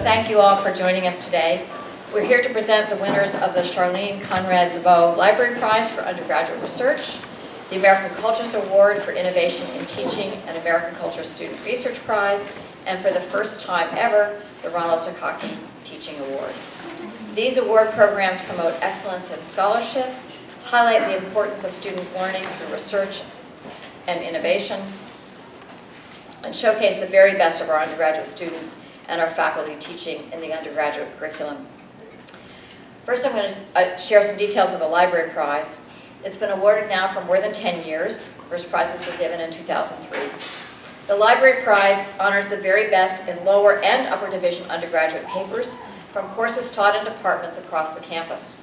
Thank you all for joining us today. We're here to present the winners of the Charlene, Conrad, Liebau Library Prize for Undergraduate Research, the American Cultures Award for Innovation in Teaching and American Culture Student Research Prize, and for the first time ever, the Ronald Takaki Teaching Award. These award programs promote excellence in scholarship, highlight the importance of students learning through research and innovation, and showcase the very best of our undergraduate students and our faculty teaching in the undergraduate curriculum. First, I'm going to share some details of the Library Prize. It's been awarded now for more than 10 years. First prizes were given in 2003. The Library Prize honors the very best in lower and upper division undergraduate papers from courses taught in departments across the campus.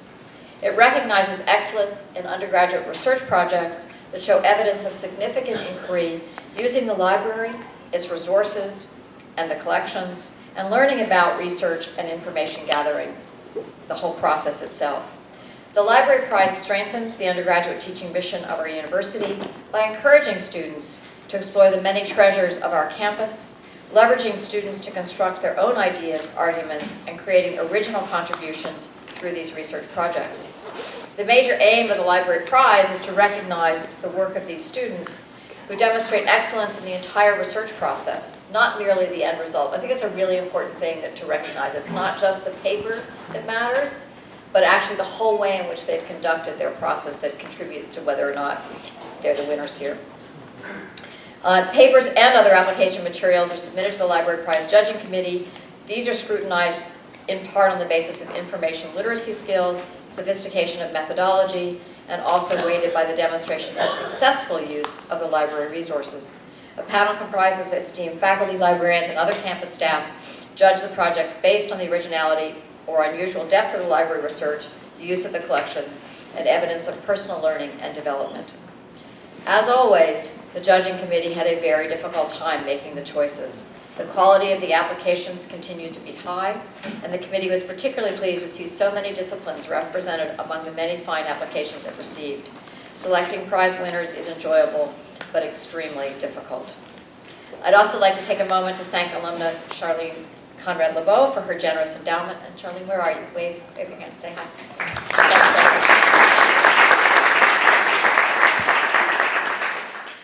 It recognizes excellence in undergraduate research projects that show evidence of significant inquiry using the library, its resources, and the collections, and learning about research and information gathering, the whole process itself. The Library Prize strengthens the undergraduate teaching mission of our university by encouraging students to explore the many treasures of our campus, leveraging students to construct their own ideas, arguments, and creating original contributions through these research projects. The major aim of the Library Prize is to recognize the work of these students who demonstrate excellence in the entire research process, not merely the end result. I think it's a really important thing to recognize. It's not just the paper that matters, but actually the whole way in which they've conducted their process that contributes to whether or not they're the winners here. Papers and other application materials are submitted to the Library Prize Judging Committee. These are scrutinized in part on the basis of information literacy skills, sophistication of methodology, and also weighted by the demonstration of successful use of the library resources. A panel comprised of esteemed faculty, librarians, and other campus staff judge the projects based on the originality or unusual depth of the library research, the use of the collections, and evidence of personal learning and development. As always, the judging committee had a very difficult time making the choices. The quality of the applications continued to be high, and the committee was particularly pleased to see so many disciplines represented among the many fine applications it received. Selecting prize winners is enjoyable, but extremely difficult. I'd also like to take a moment to thank alumna Charlene Conrad Liebau for her generous endowment. And Charlene, where are you? Wave your hand, say hi.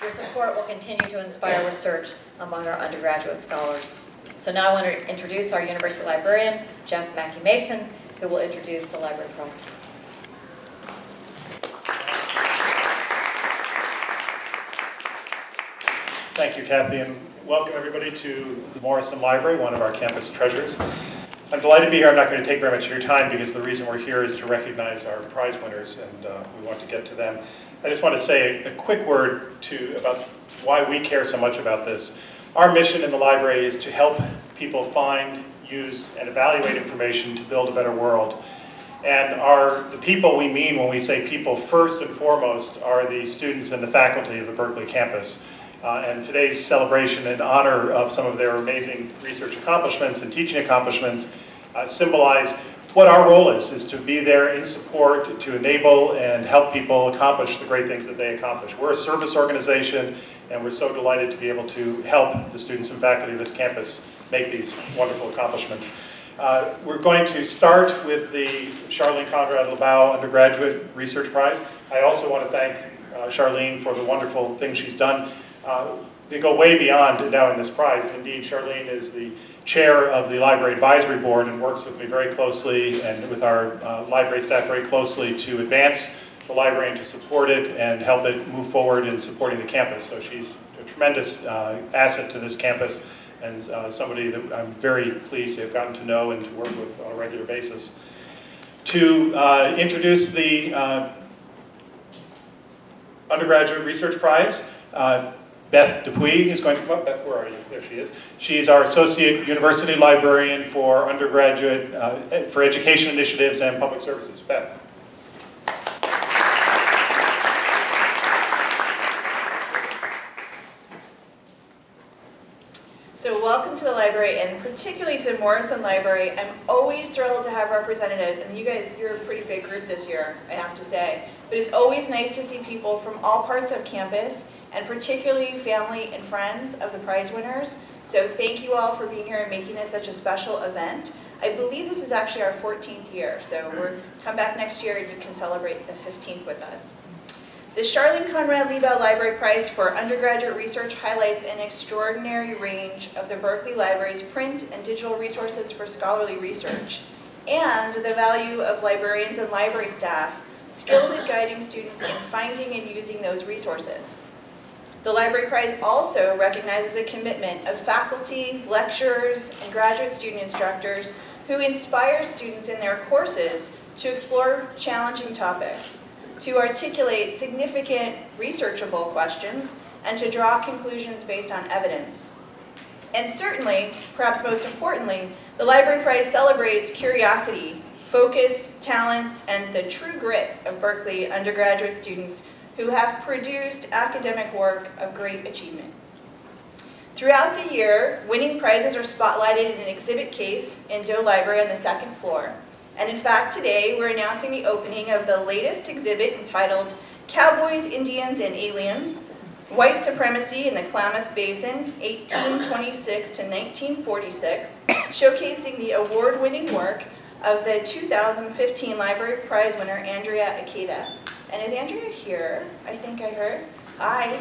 Your support will continue to inspire research among our undergraduate scholars. So now I want to introduce our university librarian, Jeff Mackie-Mason, who will introduce the Library Prize. Thank you, Kathy, and welcome everybody to the Morrison Library, one of our campus treasures. I'm delighted to be here. I'm not going to take very much of your time because the reason we're here is to recognize our prize winners, and we want to get to them. I just want to say a quick word about why we care so much about this. Our mission in the library is to help people find, use, and evaluate information to build a better world. And the people we mean when we say people, first and foremost, are the students and the faculty of the Berkeley campus. And today's celebration in honor of some of their amazing research accomplishments and teaching accomplishments symbolize what our role is to be there in support, to enable and help people accomplish the great things that they accomplish. We're a service organization, and we're so delighted to be able to help the students and faculty of this campus make these wonderful accomplishments. We're going to start with the Charlene Conrad Liebau Undergraduate Research Prize. I also want to thank Charlene for the wonderful things she's done. They go way beyond now in this prize. And indeed, Charlene is the chair of the Library Advisory Board and works with me very closely and with our library staff very closely to advance the library and to support it and help it move forward in supporting the campus. So she's a tremendous asset to this campus and somebody that I'm very pleased to have gotten to know and to work with on a regular basis. To introduce the Undergraduate Research Prize, Beth Dupuis is going to come up. Beth, where are you? There she is. She's our Associate University Librarian for Undergraduate, for Education Initiatives and Public Services. Beth. So welcome to the Library, and particularly to the Morrison Library. I'm always thrilled to have representatives, and you guys, you're a pretty big group this year, I have to say. But it's always nice to see people from all parts of campus, and particularly family and friends of the prize winners. So thank you all for being here and making this such a special event. I believe this is actually our 14th year, so come back next year and you can celebrate the 15th with us. The Charlene Conrad Liebau Library Prize for Undergraduate Research highlights an extraordinary range of the Berkeley Library's print and digital resources for scholarly research, and the value of librarians and library staff skilled at guiding students in finding and using those resources. The Library Prize also recognizes a commitment of faculty, lecturers, and graduate student instructors who inspire students in their courses to explore challenging topics, to articulate significant researchable questions, and to draw conclusions based on evidence. And certainly, perhaps most importantly, the Library Prize celebrates curiosity, focus, talents, and the true grit of Berkeley undergraduate students who have produced academic work of great achievement. Throughout the year, winning prizes are spotlighted in an exhibit case in Doe Library on the second floor. And in fact, today we're announcing the opening of the latest exhibit entitled Cowboys, Indians, and Aliens, White Supremacy in the Klamath Basin, 1826 to 1946, showcasing the award-winning work of the 2015 Library Prize winner, Andrea Ikeda. And is Andrea here? I think I heard. Hi.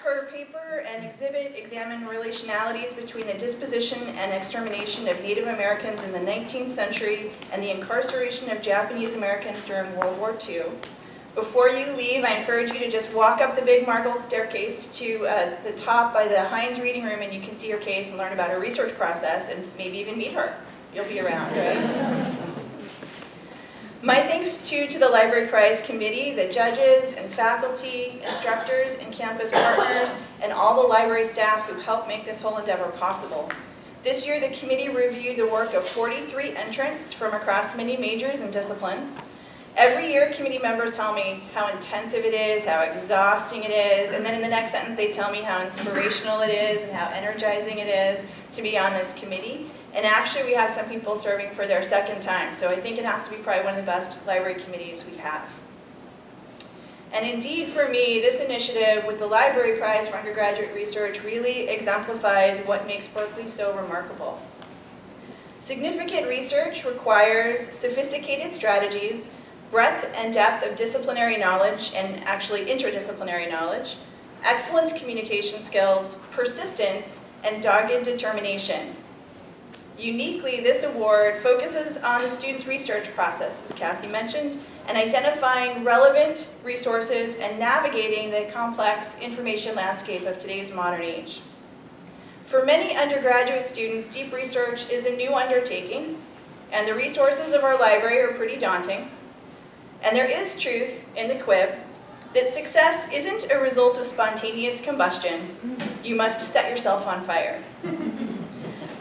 Her paper and exhibit examine relationalities between the disposition and extermination of Native Americans in the 19th century and the incarceration of Japanese Americans during World War II. Before you leave, I encourage you to just walk up the big marble staircase to the top by the Heinz Reading Room, and you can see her case and learn about her research process and maybe even meet her. You'll be around, right? My thanks too to the Library Prize Committee, the judges and faculty, instructors and campus partners, and all the library staff who helped make this whole endeavor possible. This year, the committee reviewed the work of 43 entrants from across many majors and disciplines. Every year, committee members tell me how intensive it is, how exhausting it is, and then in the next sentence they tell me how inspirational it is and how energizing it is to be on this committee. And actually, we have some people serving for their second time, so I think it has to be probably one of the best library committees we have. And indeed, for me, this initiative with the Library Prize for Undergraduate Research really exemplifies what makes Berkeley so remarkable. Significant research requires sophisticated strategies, breadth and depth of disciplinary knowledge, and actually interdisciplinary knowledge, excellent communication skills, persistence, and dogged determination. Uniquely, this award focuses on the student's research process, as Kathy mentioned, and identifying relevant resources and navigating the complex information landscape of today's modern age. For many undergraduate students, deep research is a new undertaking, and the resources of our library are pretty daunting. And there is truth in the quib that success isn't a result of spontaneous combustion. You must set yourself on fire.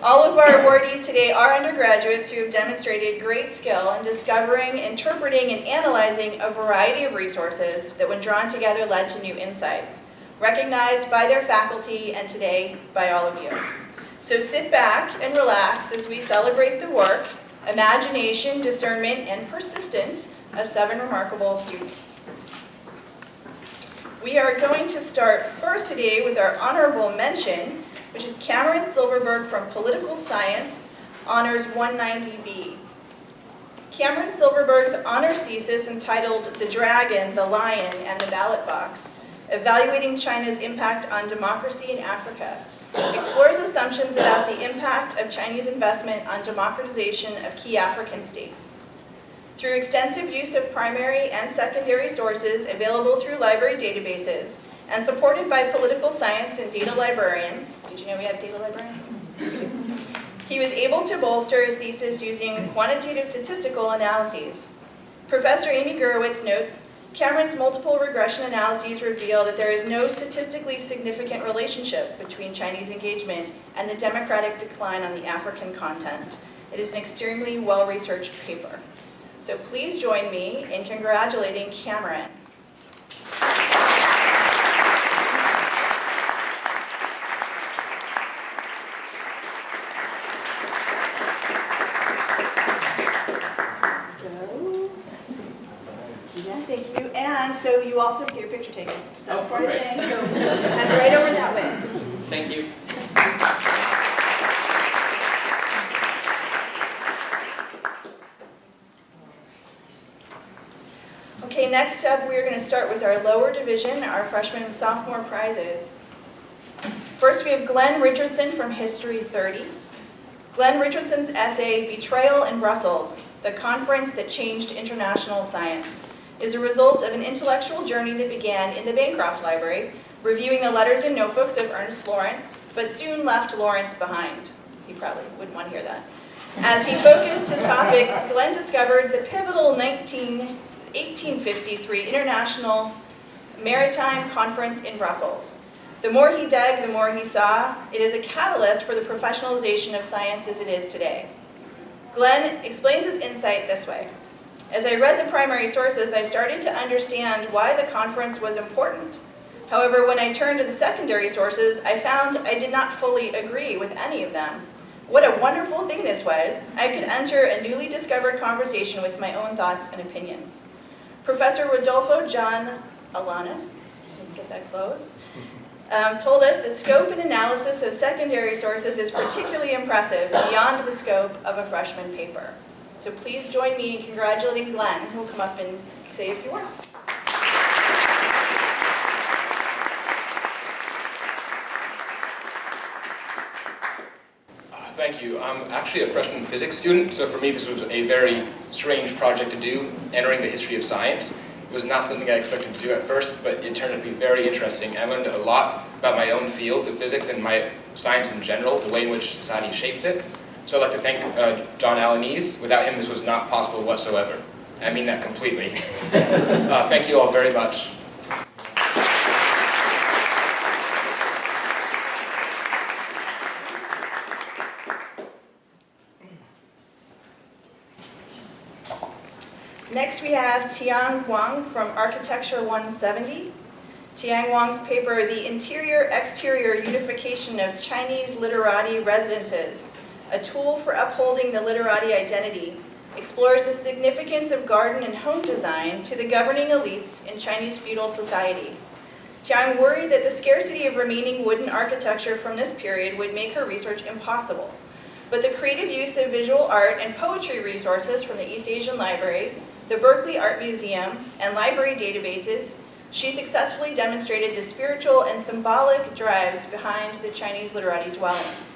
All of our awardees today are undergraduates who have demonstrated great skill in discovering, interpreting, and analyzing a variety of resources that, when drawn together, led to new insights, recognized by their faculty and today by all of you. So sit back and relax as we celebrate the work, imagination, discernment, and persistence of 7 remarkable students. We are going to start first today with our honorable mention, which is Cameron Silverberg from Political Science, Honors 190B. Cameron Silverberg's honors thesis entitled The Dragon, the Lion, and the Ballot Box, Evaluating China's Impact on Democracy in Africa, explores assumptions about the impact of Chinese investment on democratization of key African states. Through extensive use of primary and secondary sources available through library databases and supported by political science and data librarians, did you know we have data librarians? He was able to bolster his thesis using quantitative statistical analyses. Professor Amy Gurewitz notes, Cameron's multiple regression analyses reveal that there is no statistically significant relationship between Chinese engagement and the democratic decline on the African continent. It is an extremely well-researched paper. So please join me in congratulating Cameron. so you also get your picture taken. That's part of the perfect. thing, so have it right over that way. Thank you. Okay, next up, we're going to start with our lower division, our freshman and sophomore prizes. First, we have Glenn Richardson from History 30. Glenn Richardson's essay, Betrayal in Brussels, the conference that changed international science, is a result of an intellectual journey that began in the Bancroft Library, reviewing the letters and notebooks of Ernest Lawrence, but soon left Lawrence behind. He probably wouldn't want to hear that. As he focused his topic, Glenn discovered the pivotal 1853 International Maritime Conference in Brussels. The more he dug, the more he saw. It is a catalyst for the professionalization of science as it is today. Glenn explains his insight this way. As I read the primary sources, I started to understand why the conference was important. However, when I turned to the secondary sources, I found I did not fully agree with any of them. What a wonderful thing this was. I could enter a newly discovered conversation with my own thoughts and opinions. Professor Rodolfo John Alanis, didn't get that close, told us the scope and analysis of secondary sources is particularly impressive beyond the scope of a freshman paper. So please join me in congratulating Glenn, who will come up and say a few words. Thank you. I'm actually a freshman physics student, so for me this was a very strange project to do, entering the history of science. It was not something I expected to do at first, but it turned out to be very interesting. I learned a lot about my own field of physics and my science in general, the way in which society shapes it. So I'd like to thank John Alanis. Without him, this was not possible whatsoever. I mean that completely. Thank you all very much. Next we have Tiang Wang from Architecture 170. Tiang Wang's paper, The Interior-Exterior Unification of Chinese Literati Residences, a tool for upholding the Literati identity, explores the significance of garden and home design to the governing elites in Chinese feudal society. Tiang worried that the scarcity of remaining wooden architecture from this period would make her research impossible. But the creative use of visual art and poetry resources from the East Asian Library, the Berkeley Art Museum, and library databases, she successfully demonstrated the spiritual and symbolic drives behind the Chinese literati dwellings.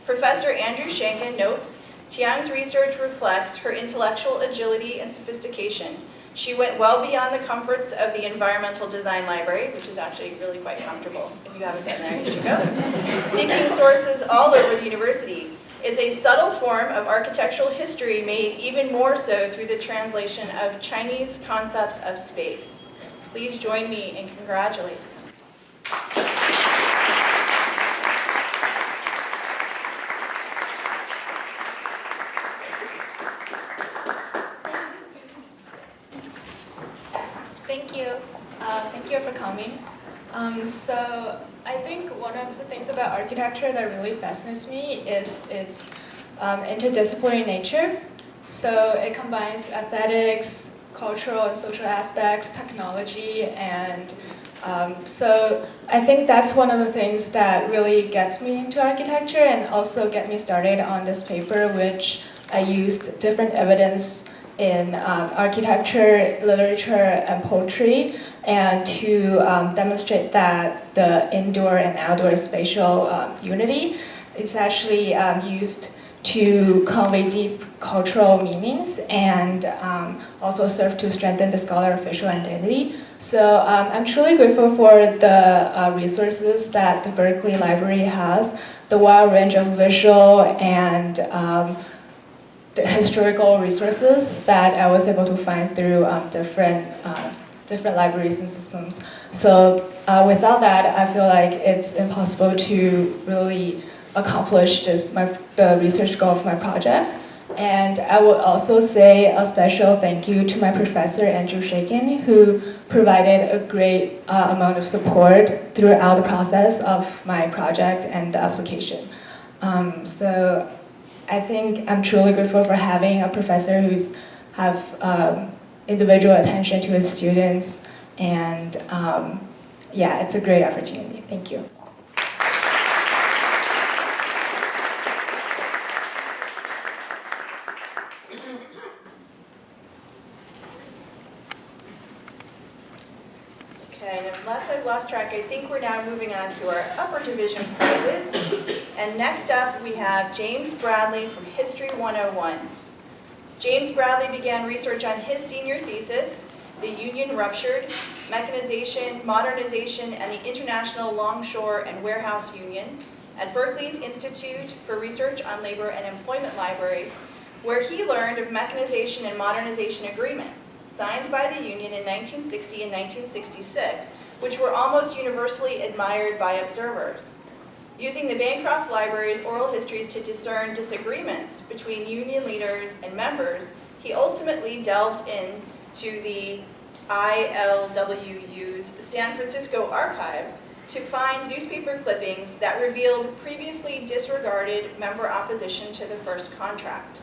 Professor Andrew Shankin notes, Tiang's research reflects her intellectual agility and sophistication. She went well beyond the comforts of the Environmental Design Library, which is actually really quite comfortable. If you haven't been there, you should go. Seeking sources all over the university. It's a subtle form of architectural history made even more so through the translation of Chinese concepts of space. Please join me in congratulating them. Thank you. Thank you for coming. So I think one of the things about architecture that really fascinates me is its interdisciplinary nature. So it combines aesthetics, cultural and social aspects, technology, and so I think that's one of the things that really gets me into architecture and also get me started on this paper, which I used different evidence in architecture, literature, and poetry, and to demonstrate that the indoor and outdoor spatial unity is actually used to convey deep cultural meanings and also serve to strengthen the scholar official identity. So I'm truly grateful for the resources that the Berkeley Library has, the wide range of visual and the historical resources that I was able to find through different libraries and systems. So without that, I feel like it's impossible to really accomplish the research goal of my project. And I would also say a special thank you to my professor, Andrew Shakin, who provided a great amount of support throughout the process of my project and the application. So I think I'm truly grateful for having a professor who's have individual attention to his students And yeah, it's a great opportunity. Thank you. Okay, and unless I've lost track, I think we're now moving on to our upper division prizes. And next up, we have James Bradley from History 101. James Bradley began research on his senior thesis, The Union Ruptured, Mechanization, Modernization, and the International Longshore and Warehouse Union at Berkeley's Institute for Research on Labor and Employment Library, where he learned of mechanization and modernization agreements signed by the Union in 1960 and 1966, which were almost universally admired by observers. Using the Bancroft Library's oral histories to discern disagreements between Union leaders and members, he ultimately delved into the ILWU's San Francisco archives to find newspaper clippings that revealed previously disregarded member opposition to the first contract.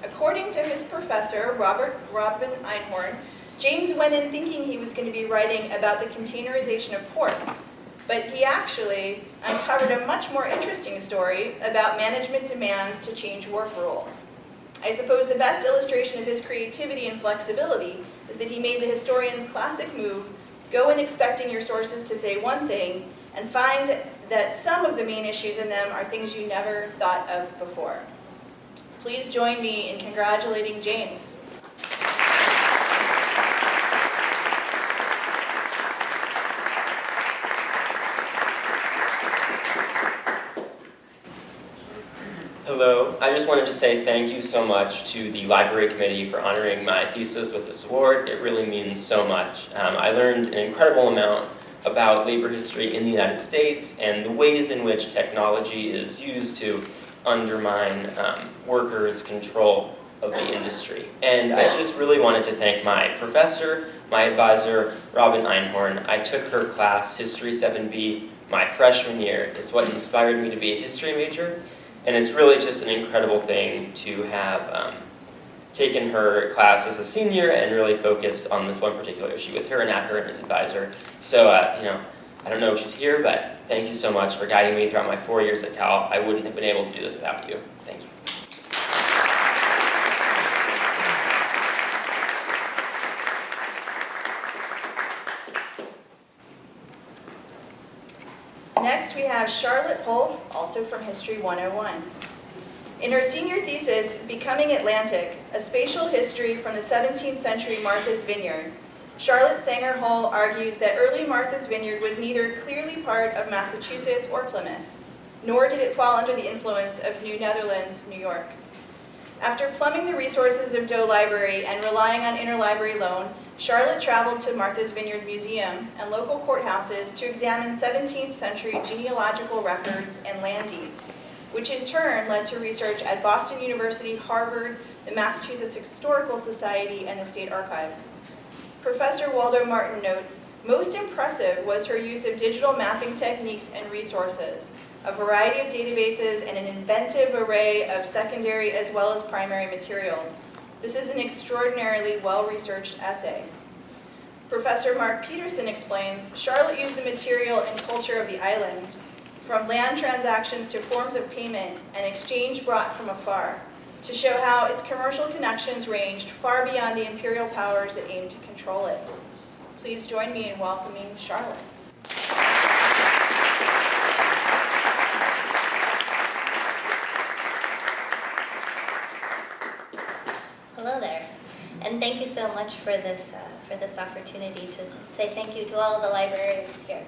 According to his professor, Robin Einhorn, James went in thinking he was going to be writing about the containerization of ports, but he actually uncovered a much more interesting story about management demands to change work rules. I suppose the best illustration of his creativity and flexibility is that he made the historian's classic move, go in expecting your sources to say one thing, and find that some of the main issues in them are things you never thought of before. Please join me in congratulating James. Hello, I just wanted to say thank you so much to the Library Committee for honoring my thesis with this award. It really means so much. I learned an incredible amount about labor history in the United States and the ways in which technology is used to undermine workers' control of the industry. And I just really wanted to thank my professor, my advisor, Robin Einhorn. I took her class, History 7B, my freshman year. It's what inspired me to be a history major. And it's really just an incredible thing to have taken her class as a senior and really focused on this one particular issue with her and at her and as advisor. So, I don't know if she's here, but thank you so much for guiding me throughout my 4 years at Cal. I wouldn't have been able to do this without you. Thank you. Next, we have Charlotte Polf, also from History 101. In her senior thesis, Becoming Atlantic, A Spatial History from the 17th Century Martha's Vineyard, Charlotte Sanger-Hull argues that early Martha's Vineyard was neither clearly part of Massachusetts or Plymouth, nor did it fall under the influence of New Netherlands, New York. After plumbing the resources of Doe Library and relying on interlibrary loan, Charlotte traveled to Martha's Vineyard Museum and local courthouses to examine 17th century genealogical records and land deeds, which in turn led to research at Boston University, Harvard, the Massachusetts Historical Society, and the State Archives. Professor Waldo Martin notes, most impressive was her use of digital mapping techniques and resources, a variety of databases, and an inventive array of secondary as well as primary materials. This is an extraordinarily well-researched essay. Professor Mark Peterson explains, Charlotte used the material and culture of the island, from land transactions to forms of payment and exchange brought from afar, to show how its commercial connections ranged far beyond the imperial powers that aimed to control it. Please join me in welcoming Charlotte. Hello there, and thank you so much for this opportunity to say thank you to all of the librarians here.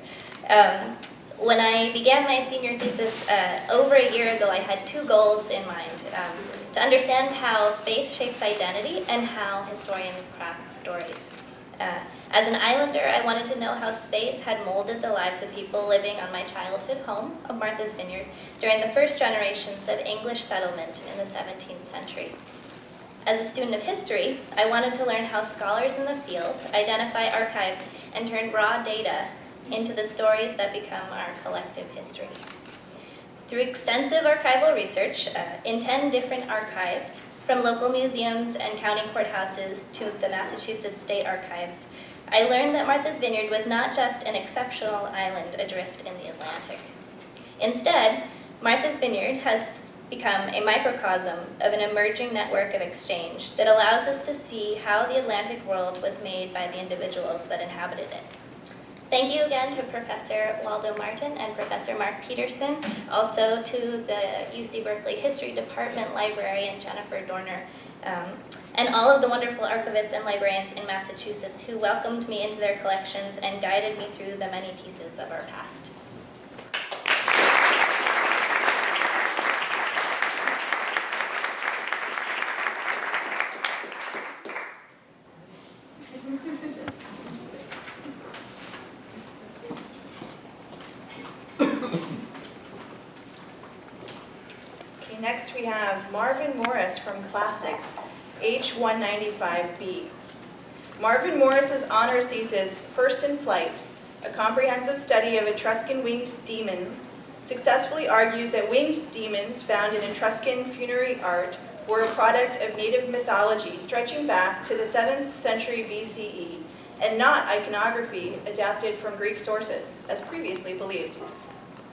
When I began my senior thesis over a year ago, I had two goals in mind: to understand how space shapes identity and how historians craft stories. As an islander, I wanted to know how space had molded the lives of people living on my childhood home of Martha's Vineyard during the first generations of English settlement in the 17th century. As a student of history, I wanted to learn how scholars in the field identify archives and turn raw data into the stories that become our collective history. Through extensive archival research in 10 different archives, from local museums and county courthouses to the Massachusetts State Archives, I learned that Martha's Vineyard was not just an exceptional island adrift in the Atlantic. Instead, Martha's Vineyard has become a microcosm of an emerging network of exchange that allows us to see how the Atlantic world was made by the individuals that inhabited it. Thank you again to Professor Waldo Martin and Professor Mark Peterson, also to the UC Berkeley History Department librarian Jennifer Dorner, and all of the wonderful archivists and librarians in Massachusetts who welcomed me into their collections and guided me through the many pieces of our past. Next we have Marvin Morris from Classics, H195B. Marvin Morris's honors thesis, First in Flight, a comprehensive study of Etruscan winged demons, successfully argues that winged demons found in Etruscan funerary art were a product of native mythology stretching back to the 7th century BCE and not iconography adapted from Greek sources, as previously believed.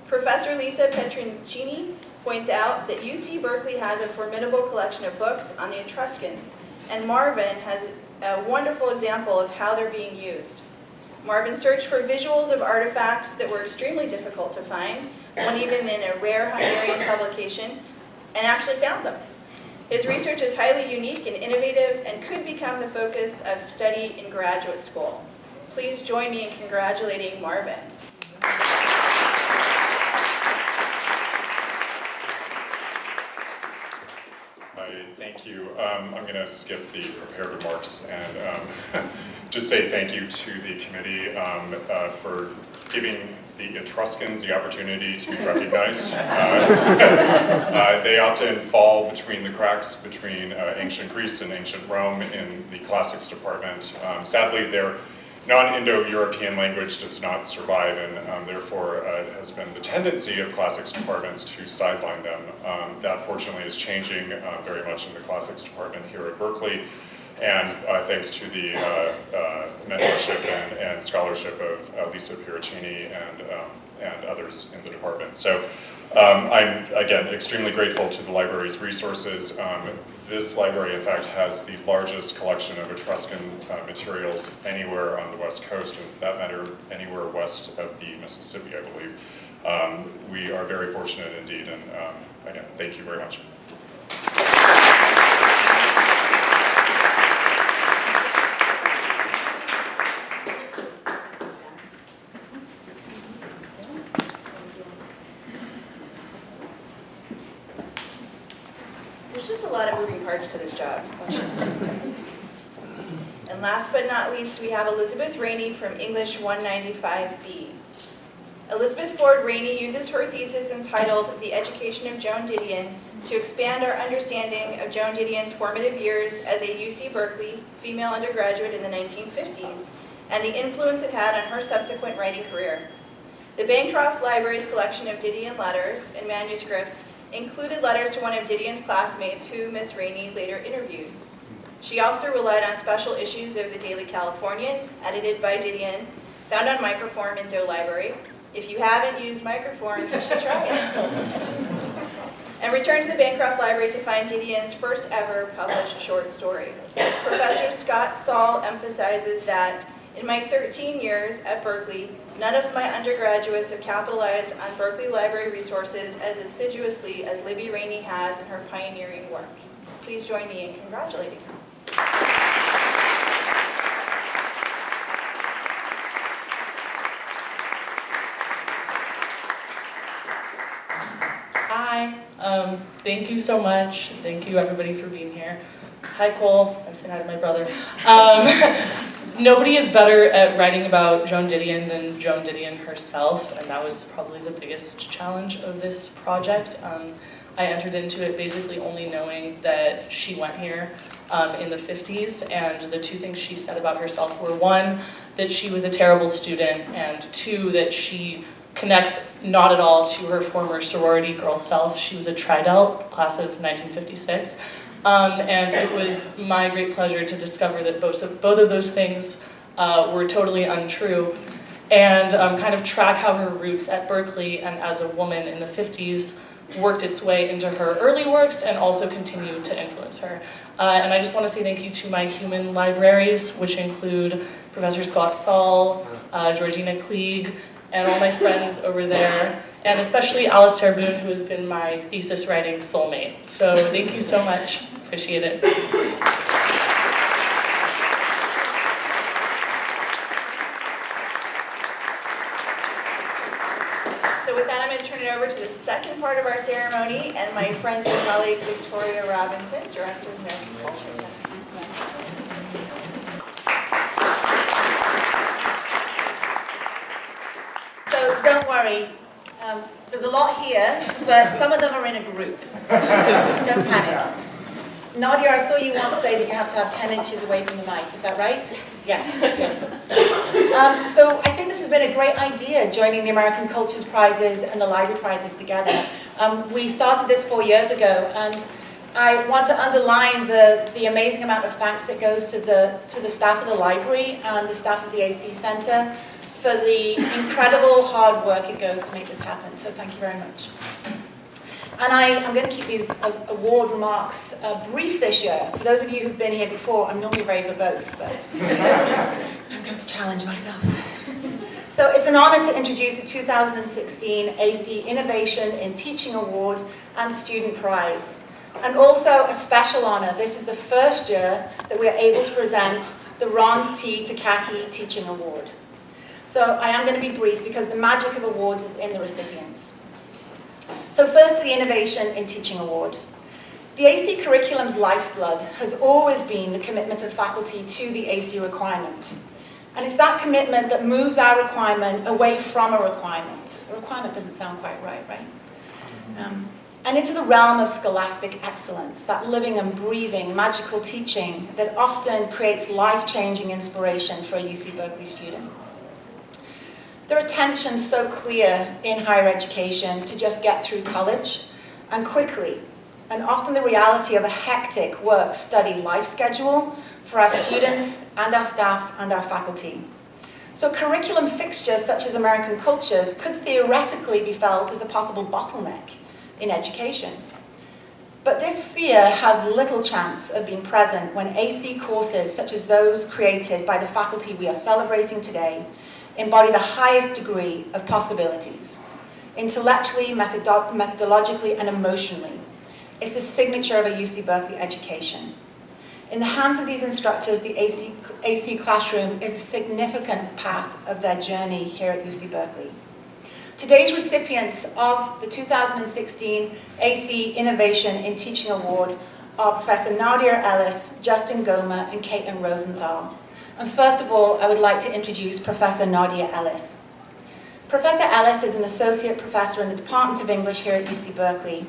Professor Lisa Petroncini points out that UC Berkeley has a formidable collection of books on the Etruscans, and Marvin has a wonderful example of how they're being used. Marvin searched for visuals of artifacts that were extremely difficult to find, one even in a rare Hungarian publication, and actually found them. His research is highly unique and innovative and could become the focus of study in graduate school. Please join me in congratulating Marvin. Thank you. I'm going to skip the prepared remarks and just say thank you to the committee for giving the Etruscans the opportunity to be recognized. They often fall between the cracks between ancient Greece and ancient Rome in the classics department. Sadly, their non-Indo-European language does not survive, and therefore has been the tendency of classics departments to sideline them. That fortunately is changing very much in the classics department here at Berkeley, and thanks to the mentorship and scholarship of Lisa Piericini and others in the department. So I'm, again, extremely grateful to the library's resources. This library, in fact, has the largest collection of Etruscan materials anywhere on the West Coast, and for that matter, anywhere west of the Mississippi, I believe. We are very fortunate indeed, and again, thank you very much. There's just a lot of moving parts to this job. And last but not least, we have Elizabeth Rainey from English 195B. Elizabeth Ford Rainey uses her thesis entitled The Education of Joan Didion to expand our understanding of Joan Didion's formative years as a UC Berkeley female undergraduate in the 1950s and the influence it had on her subsequent writing career. The Bancroft Library's collection of Didion letters and manuscripts included letters to one of Didion's classmates who Miss Rainey later interviewed. She also relied on special issues of the Daily Californian, edited by Didion, found on microform in Doe Library. If you haven't used microform, you should try it. And returned to the Bancroft Library to find Didion's first ever published short story. Professor Scott Saul emphasizes that, in my 13 years at Berkeley, none of my undergraduates have capitalized on Berkeley Library resources as assiduously as Libby Rainey has in her pioneering work. Please join me in congratulating her. Hi, thank you so much. Thank you everybody for being here. Hi Cole, I'm saying hi to my brother. Nobody is better at writing about Joan Didion than Joan Didion herself, and that was probably the biggest challenge of this project. I entered into it basically only knowing that she went here in the 50s, and the two things she said about herself were, one, that she was a terrible student, and two, that she connects not at all to her former sorority girl self. She was a Tridelt, class of 1956. And it was my great pleasure to discover that both of those things were totally untrue, and kind of track how her roots at Berkeley and as a woman in the 50s worked its way into her early works and also continued to influence her. And I just want to say thank you to my human libraries, which include Professor Scott Saul, Georgina Klieg, and all my friends over there, and especially Alistair Boone, who has been my thesis writing soulmate. So thank you so much. Appreciate it. So with that, I'm going to turn it over to the second part of our ceremony, and my friend and colleague Victoria Robinson, Director of American Cultural Center. So don't worry, there's a lot here, but some of them are in a group, so don't panic. Nadia, I saw you once say that you have to have 10 inches away from the mic, is that right? Yes. Good. So I think this has been a great idea, joining the American Cultures Prizes and the Library Prizes together. We started this 4 years ago, and I want to underline the amazing amount of thanks that goes to the staff of the library and the staff of the AC Center for the incredible hard work it goes to make this happen. So thank you very much. And I'm going to keep these award remarks brief this year. For those of you who've been here before, I'm normally very verbose, but I'm going to challenge myself. So it's an honor to introduce the 2016 AC Innovation in Teaching Award and Student Prize. And also a special honor. This is the first year that we are able to present the Ron T. Takaki Teaching Award. So I am going to be brief because the magic of awards is in the recipients. So first, the Innovation in Teaching Award. The AC curriculum's lifeblood has always been the commitment of faculty to the AC requirement. And it's that commitment that moves our requirement away from a requirement. A requirement doesn't sound quite right, right? And into the realm of scholastic excellence, that living and breathing magical teaching that often creates life-changing inspiration for a UC Berkeley student. There are tensions so clear in higher education to just get through college and quickly, and often the reality of a hectic work, study, life schedule for our students and our staff and our faculty. So curriculum fixtures such as American Cultures could theoretically be felt as a possible bottleneck in education. But this fear has little chance of being present when AC courses such as those created by the faculty we are celebrating today embody the highest degree of possibilities, intellectually, methodologically, and emotionally. It's the signature of a UC Berkeley education. In the hands of these instructors, the AC classroom is a significant path of their journey here at UC Berkeley. Today's recipients of the 2016 AC Innovation in Teaching Award are Professor Nadia Ellis, Justin Goma, and Caitlin Rosenthal. And first of all, I would like to introduce Professor Nadia Ellis. Professor Ellis is an associate professor in the Department of English here at UC Berkeley.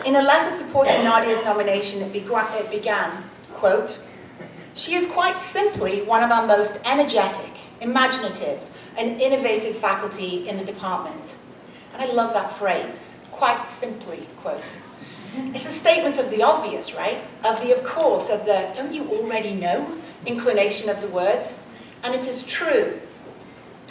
In a letter supporting Nadia's nomination, it began, quote, "She is quite simply one of our most energetic, imaginative, and innovative faculty in the department." And I love that phrase, quite simply, quote. It's a statement of the obvious, right? Of the of course, of the don't you already know inclination of the words. And it is true.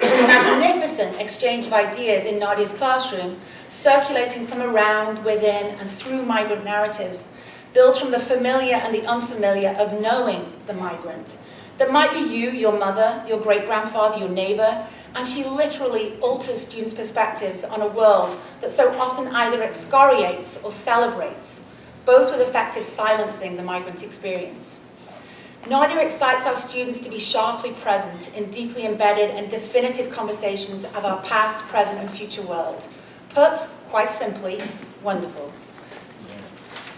A magnificent exchange of ideas in Nadia's classroom, circulating from around, within, and through migrant narratives, builds from the familiar and the unfamiliar of knowing the migrant. That might be you, your mother, your great-grandfather, your neighbor, and she literally alters students' perspectives on a world that so often either excoriates or celebrates, both with effective silencing the migrant experience. Nadia excites our students to be sharply present in deeply embedded and definitive conversations of our past, present, and future world. Put, quite simply, wonderful.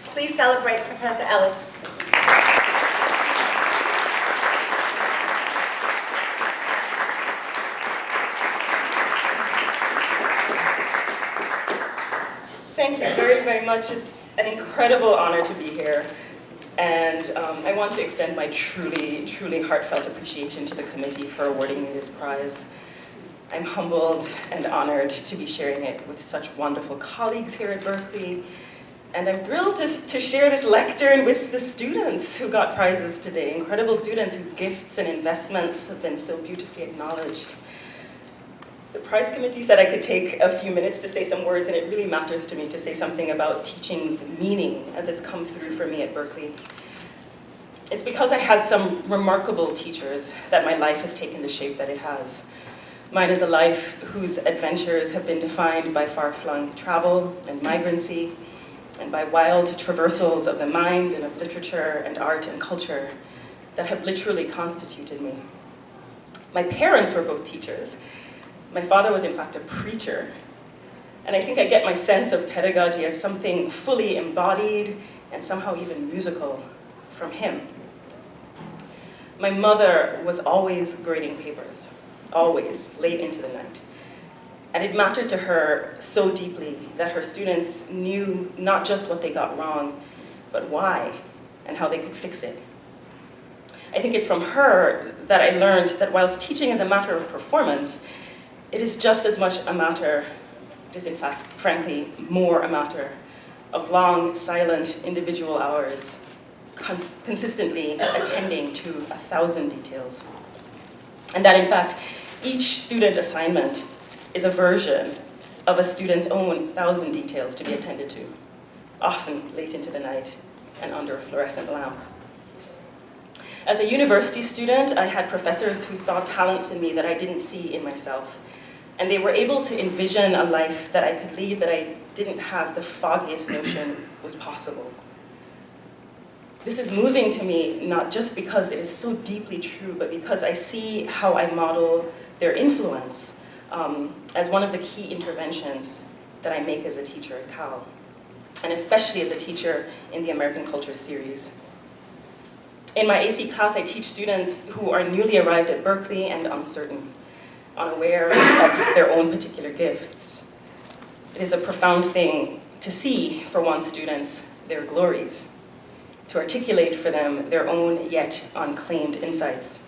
Please celebrate Professor Ellis. Thank you very, very much. It's an incredible honor to be here. And I want to extend my truly, truly heartfelt appreciation to the committee for awarding me this prize. I'm humbled and honored to be sharing it with such wonderful colleagues here at Berkeley And I'm thrilled to share this lectern with the students who got prizes today, incredible students whose gifts and investments have been so beautifully acknowledged. The prize committee said I could take a few minutes to say some words, and it really matters to me to say something about teaching's meaning as it's come through for me at Berkeley. It's because I had some remarkable teachers that my life has taken the shape that it has. Mine is a life whose adventures have been defined by far-flung travel and migrancy, and by wild traversals of the mind and of literature and art and culture that have literally constituted me. My parents were both teachers. My father was in fact a preacher. And I think I get my sense of pedagogy as something fully embodied and somehow even musical from him. My mother was always grading papers, always, late into the night. And it mattered to her so deeply that her students knew not just what they got wrong, but why and how they could fix it. I think it's from her that I learned that whilst teaching is a matter of performance, it is just as much a matter, it is in fact, frankly, more a matter of long, silent, individual hours, consistently attending to 1,000 details. And that in fact, each student assignment is a version of a student's own 1,000 details to be attended to, often late into the night and under a fluorescent lamp. As a university student, I had professors who saw talents in me that I didn't see in myself. And they were able to envision a life that I could lead that I didn't have the foggiest notion was possible. This is moving to me, not just because it is so deeply true, but because I see how I model their influence as one of the key interventions that I make as a teacher at Cal, and especially as a teacher in the American Culture series. In my AC class, I teach students who are newly arrived at Berkeley and uncertain, unaware of their own particular gifts. It is a profound thing to see for one's students their glories, to articulate for them their own yet unclaimed insights,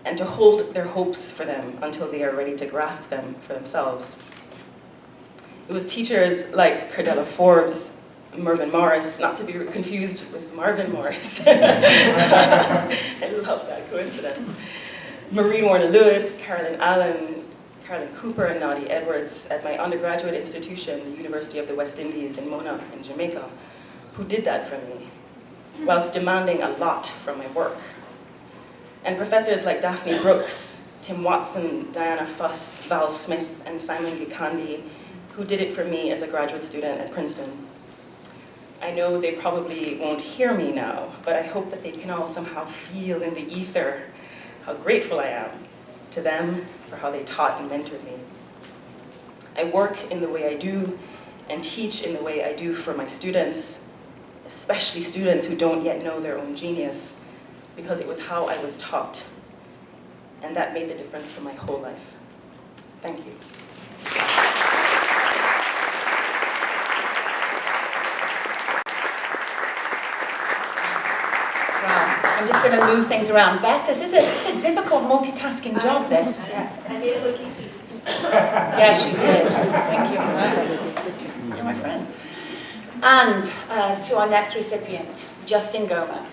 and to hold their hopes for them until they are ready to grasp them for themselves. It was teachers like Cordella Forbes, Mervyn Morris, not to be confused with Marvin Morris. I love that coincidence. Maureen Warner-Lewis, Carolyn Allen, Carolyn Cooper, and Nadia Edwards at my undergraduate institution, the University of the West Indies in Mona in Jamaica, who did that for me, whilst demanding a lot from my work. And professors like Daphne Brooks, Tim Watson, Diana Fuss, Val Smith, and Simon Gikandi, who did it for me as a graduate student at Princeton. I know they probably won't hear me now, but I hope that they can all somehow feel in the ether how grateful I am to them for how they taught and mentored me. I work in the way I do and teach in the way I do for my students, especially students who don't yet know their own genius, because it was how I was taught, and that made the difference for my whole life. Thank you. I'm just going to move things around. Beth, this is a difficult multitasking job, this. Yes, I made it look easy. Yes, you did. Thank you for that. You're my friend. And to our next recipient, Justin Gomer.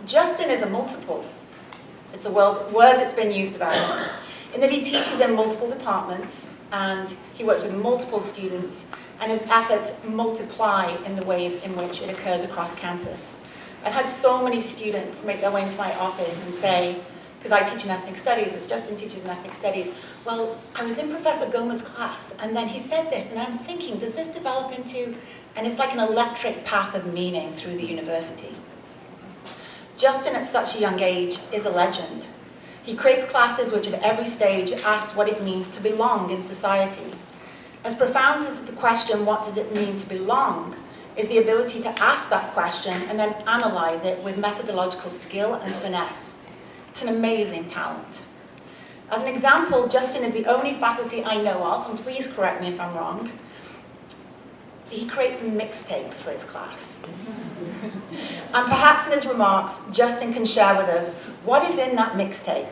Justin is a multiple. It's a word that's been used about him, in that he teaches in multiple departments, and he works with multiple students, and his efforts multiply in the ways in which it occurs across campus. I've had so many students make their way into my office and say, because I teach in ethnic studies, as Justin teaches in ethnic studies, well, I was in Professor Gomer's class, and then he said this, and I'm thinking, does this develop into, and it's like an electric path of meaning through the university. Justin, at such a young age, is a legend. He creates classes which at every stage ask what it means to belong in society. As profound as the question, what does it mean to belong, is the ability to ask that question and then analyze it with methodological skill and finesse. It's an amazing talent. As an example, Justin is the only faculty I know of, and please correct me if I'm wrong, he creates a mixtape for his class. And perhaps in his remarks, Justin can share with us what is in that mixtape.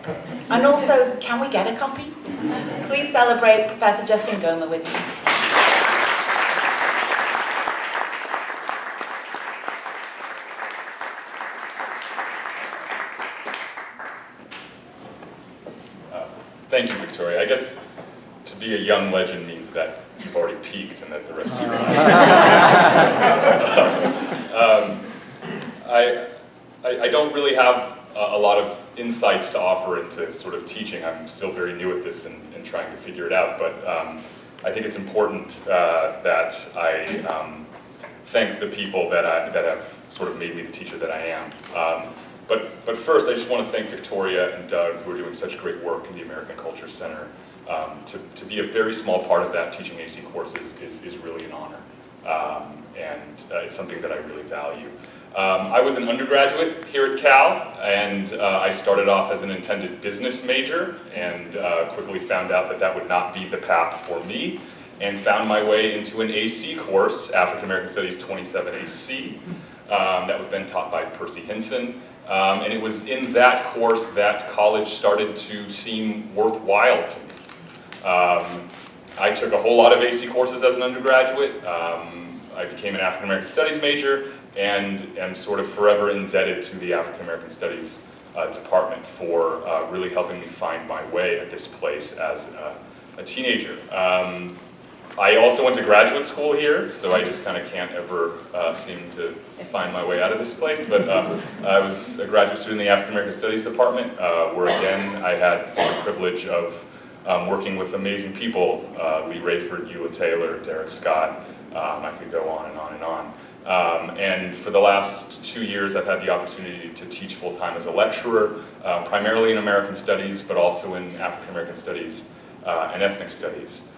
And also, can we get a copy? Please celebrate Professor Justin Gomer with me. thank you, Victoria. I guess to be a young legend means that you've already peaked and that the rest of your life. I don't really have a lot of insights to offer into sort of teaching. I'm still very new at this and trying to figure it out, but I think it's important that I thank the people that have sort of made me the teacher that I am. But first, I just want to thank Victoria and Doug, who are doing such great work in the American Culture Center. To be a very small part of that teaching AC courses is really an honor, and it's something that I really value. I was an undergraduate here at Cal, and I started off as an intended business major, and quickly found out that that would not be the path for me, and found my way into an AC course, African American Studies 27 AC, that was then taught by Percy Hinson. And it was in that course that college started to seem worthwhile to me. I took a whole lot of AC courses as an undergraduate. I became an African American Studies major and am sort of forever indebted to the African American Studies department for really helping me find my way at this place as a teenager. I also went to graduate school here, so I just kind of can't ever seem to find my way out of this place, but I was a graduate student in the African American Studies department, where again I had the privilege of working with amazing people, Lee Rayford, Eula Taylor, Derek Scott, I could go on and on and on. And for the last 2 years I've had the opportunity to teach full-time as a lecturer, primarily in American Studies, but also in African American Studies and Ethnic Studies.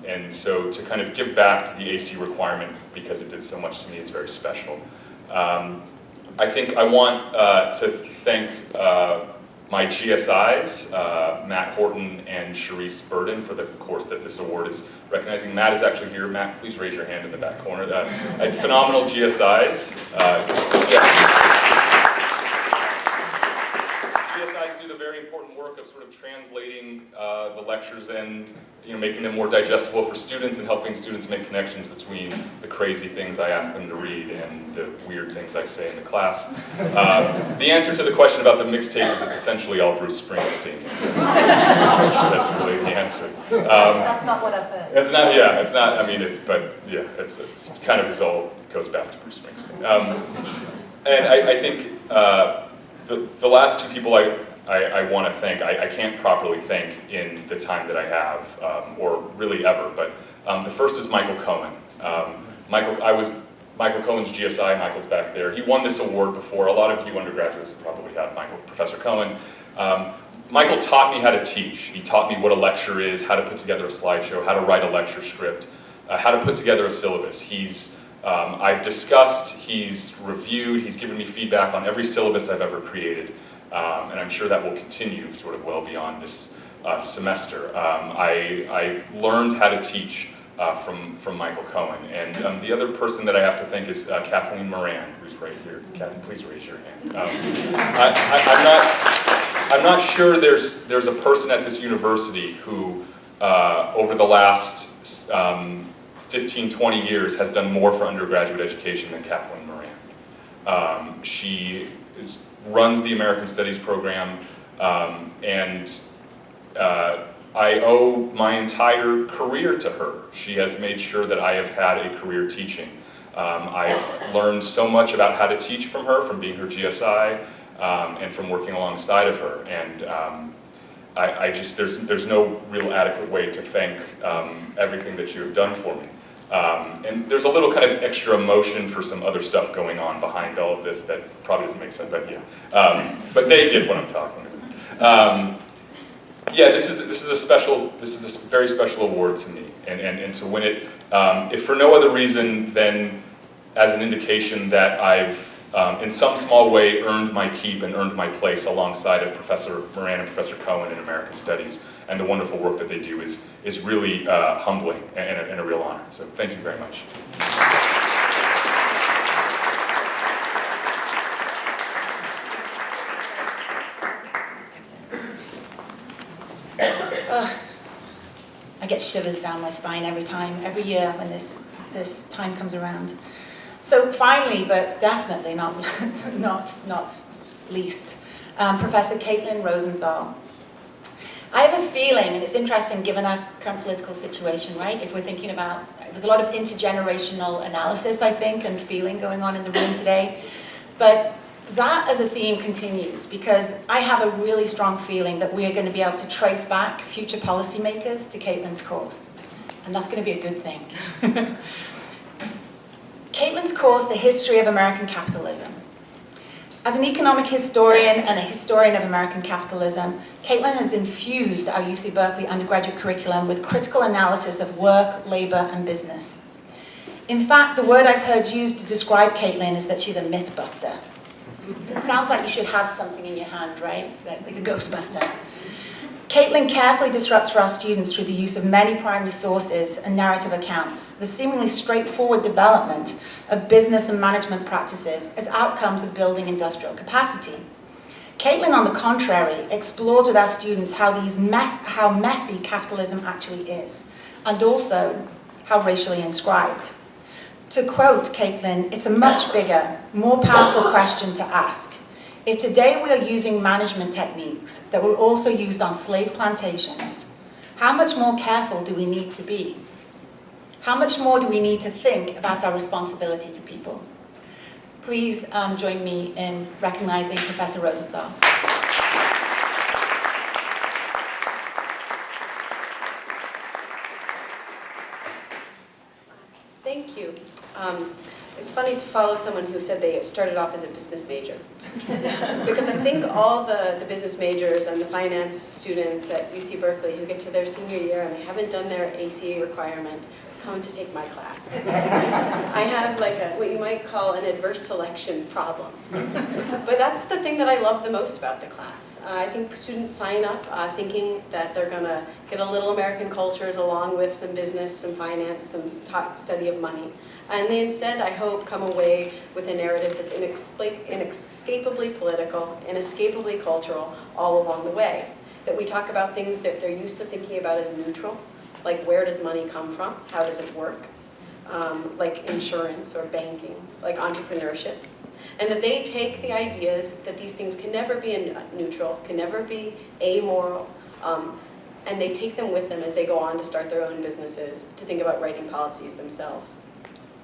And so to kind of give back to the AC requirement, because it did so much to me, is very special. I think I want to thank my GSIs, Matt Horton and Sharice Burden, for the course that this award is recognizing. Matt is actually here. Matt, please raise your hand in the back corner. I had phenomenal GSIs. GSIs do the very important work of sort of translating the lectures and making them more digestible for students and helping students make connections between the crazy things I ask them to read and the weird things I say in the class. The answer to the question about the mixtape is it's essentially all Bruce Springsteen. That's really the answer. That's not what I've heard. It's not, yeah, it's not, I mean, it's kind of all goes back to Bruce Springsteen. And I think the last two people I want to thank, I can't properly thank in the time that I have, or really ever, but the first is Michael Cohen. I was Michael Cohen's GSI, Michael's back there. He won this award before. A lot of you undergraduates have probably had Professor Cohen. Michael taught me how to teach. He taught me what a lecture is, how to put together a slideshow, how to write a lecture script, how to put together a syllabus. I've discussed, he's reviewed, he's given me feedback on every syllabus I've ever created. And I'm sure that will continue sort of well beyond this semester. I learned how to teach from Michael Cohen. And the other person that I have to thank is Kathleen Moran, who's right here. Kathleen, please raise your hand. I'm not sure there's a person at this university who, over the last 15, 20 years, has done more for undergraduate education than Kathleen Moran. She runs the American Studies program, and I owe my entire career to her. She has made sure that I have had a career teaching. I've learned so much about how to teach from her, from being her GSI, and from working alongside of her. And there's no real adequate way to thank everything that you have done for me. And there's a little kind of extra emotion for some other stuff going on behind all of this that probably doesn't make sense, but yeah. But they get what I'm talking about. Yeah, this is a very special award to me, and to win it, if for no other reason than as an indication that I've in some small way earned my keep and earned my place alongside of Professor Moran and Professor Cohen in American Studies, and the wonderful work that they do is really humbling and a real honor. So thank you very much. I get shivers down my spine every year when this time comes around. So finally, but definitely not least, Professor Caitlin Rosenthal. I have a feeling, and it's interesting given our current political situation, right? If we're thinking about, there's a lot of intergenerational analysis, I think, and feeling going on in the room today. But that as a theme continues, because I have a really strong feeling that we are going to be able to trace back future policymakers to Caitlin's course. And that's going to be a good thing. Caitlin's course, The History of American Capitalism. As an economic historian and a historian of American capitalism, Caitlin has infused our UC Berkeley undergraduate curriculum with critical analysis of work, labor, and business. In fact, the word I've heard used to describe Caitlin is that she's a myth buster. So it sounds like you should have something in your hand, right? Like a Ghostbuster. Caitlin carefully disrupts for our students through the use of many primary sources and narrative accounts, the seemingly straightforward development of business and management practices as outcomes of building industrial capacity. Caitlin, on the contrary, explores with our students how messy capitalism actually is, and also how racially inscribed. To quote Caitlin, it's a much bigger, more powerful question to ask. If today we are using management techniques that were also used on slave plantations, how much more careful do we need to be? How much more do we need to think about our responsibility to people? Please join me in recognizing Professor Rosenthal. Thank you. It's funny to follow someone who said they started off as a business major. Because I think all the business majors and the finance students at UC Berkeley who get to their senior year and they haven't done their ACA requirement come to take my class. I have like what you might call an adverse selection problem. But that's the thing that I love the most about the class. I think students sign up thinking that they're going to get a little American cultures along with some business, some finance, some study of money. And they instead, I hope, come away with a narrative that's inescapably political, inescapably cultural, all along the way. That we talk about things that they're used to thinking about as neutral, like where does money come from, how does it work, like insurance or banking, like entrepreneurship. And that they take the ideas that these things can never be neutral, can never be amoral, and they take them with them as they go on to start their own businesses, to think about writing policies themselves.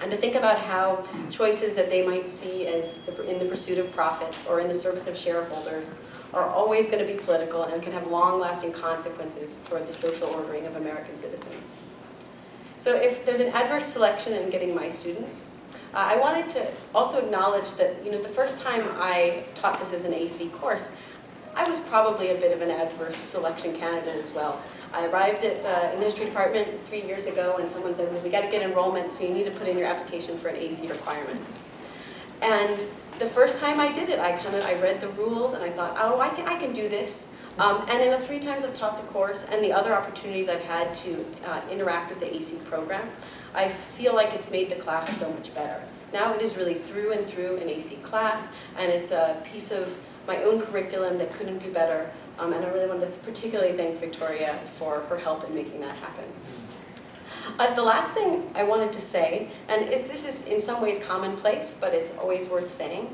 And to think about how choices that they might see as in the pursuit of profit or in the service of shareholders are always going to be political and can have long-lasting consequences for the social ordering of American citizens. So if there's an adverse selection in getting my students, I wanted to also acknowledge that the first time I taught this as an AC course, I was probably a bit of an adverse selection candidate as well. I arrived at in the history department 3 years ago and someone said, well, we got to get enrollment, so you need to put in your application for an AC requirement. And the first time I did it, I read the rules and I thought, oh, I can do this. And in the 3 times I've taught the course and the other opportunities I've had to interact with the AC program, I feel like it's made the class so much better. Now it is really through and through an AC class, and it's a piece of my own curriculum that couldn't be better. And I really wanted to particularly thank Victoria for her help in making that happen. The last thing I wanted to say, and this is in some ways commonplace, but it's always worth saying,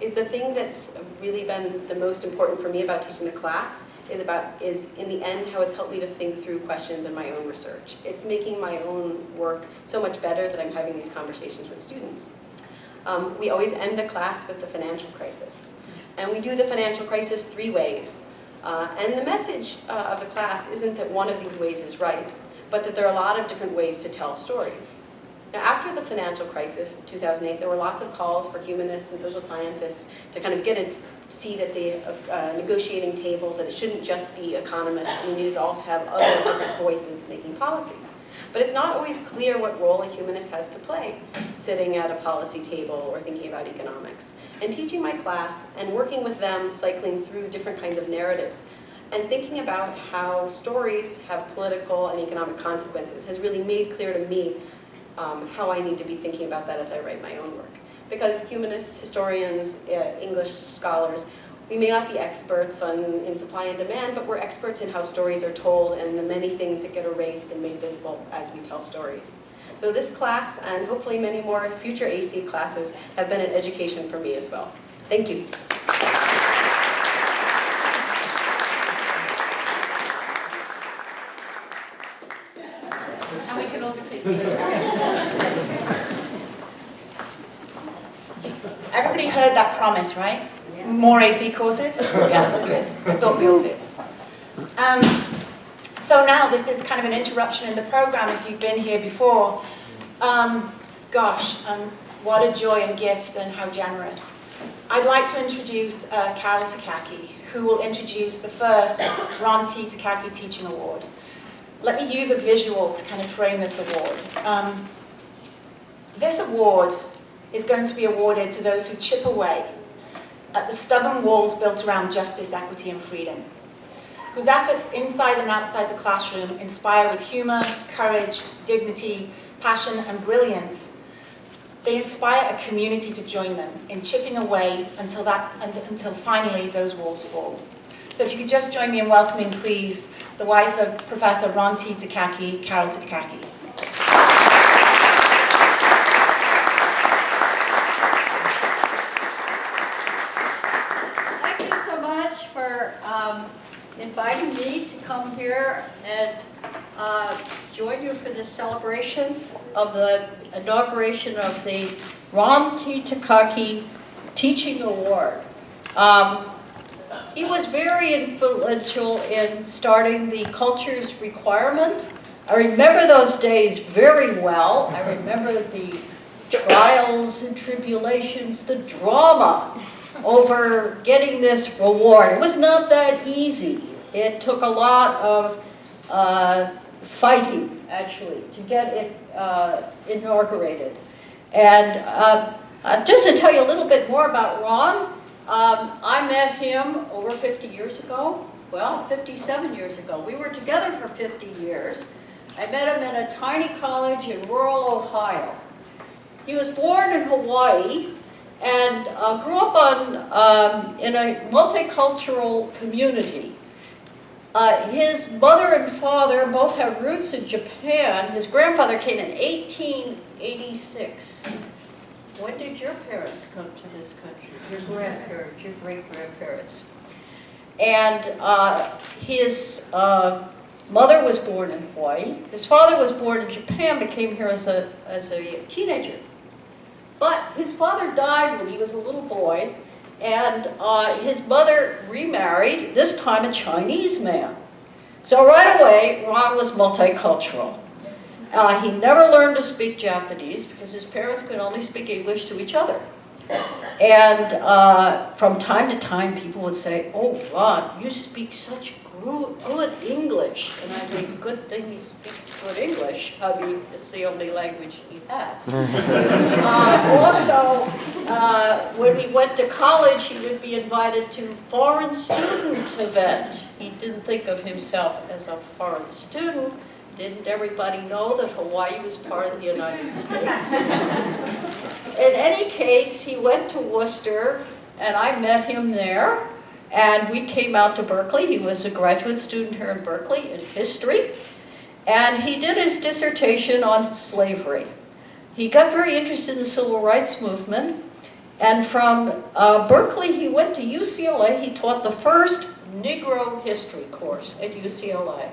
is the thing that's really been the most important for me about teaching the class is in the end how it's helped me to think through questions in my own research. It's making my own work so much better that I'm having these conversations with students. We always end the class with the financial crisis. And we do the financial crisis 3 ways. And the message of the class isn't that one of these ways is right, but that there are a lot of different ways to tell stories. Now, after the financial crisis in 2008, there were lots of calls for humanists and social scientists to kind of get a seat at the negotiating table, that it shouldn't just be economists, we needed to also have other different voices making policies. But it's not always clear what role a humanist has to play, sitting at a policy table or thinking about economics. And teaching my class and working with them, cycling through different kinds of narratives, and thinking about how stories have political and economic consequences has really made clear to me how I need to be thinking about that as I write my own work. Because humanists, historians, English scholars, we may not be experts in supply and demand, but we're experts in how stories are told and in the many things that get erased and made visible as we tell stories. So this class, and hopefully many more future AC classes, have been an education for me as well. Thank you. heard that promise, right? More AC courses? Yeah, good. I thought we all did. So now this is kind of an interruption in the program if you've been here before. What a joy and gift and how generous. I'd like to introduce Carol Takaki, who will introduce the first Ron T. Takaki Teaching Award. Let me use a visual to kind of frame this award. This award is going to be awarded to those who chip away at the stubborn walls built around justice, equity, and freedom, whose efforts inside and outside the classroom inspire with humor, courage, dignity, passion, and brilliance. They inspire a community to join them in chipping away until finally those walls fall. So if you could just join me in welcoming, please, the wife of Professor Ron T. Takaki, Carol Takaki. Thank you so much for inviting me to come here and join you for this celebration of the inauguration of the Ron T. Takaki Teaching Award. He was very influential in starting the cultures requirement. I remember those days very well. I remember the trials and tribulations, the drama over getting this reward. It was not that easy. It took a lot of fighting, actually, to get it inaugurated. And just to tell you a little bit more about Ron, I met him over 50 years ago. Well, 57 years ago. We were together for 50 years. I met him at a tiny college in rural Ohio. He was born in Hawaii and grew up in a multicultural community. His mother and father both have roots in Japan. His grandfather came in 1886. When did your parents come to this country? Your grandparents, your great-grandparents. And his mother was born in Hawaii. His father was born in Japan, but came here as a teenager. But his father died when he was a little boy, and his mother remarried, this time a Chinese man. So right away, Ron was multicultural. He never learned to speak Japanese because his parents could only speak English to each other. And from time to time, people would say, "Oh, Ron, you speak such good English." And I think, good thing he speaks good English. I mean, it's the only language he has. Also, when he went to college, he would be invited to foreign student event. He didn't think of himself as a foreign student. Didn't everybody know that Hawaii was part of the United States? In any case, he went to Worcester, and I met him there. And we came out to Berkeley. He was a graduate student here in Berkeley in history. And he did his dissertation on slavery. He got very interested in the civil rights movement. And from Berkeley, he went to UCLA. He taught the first Negro history course at UCLA.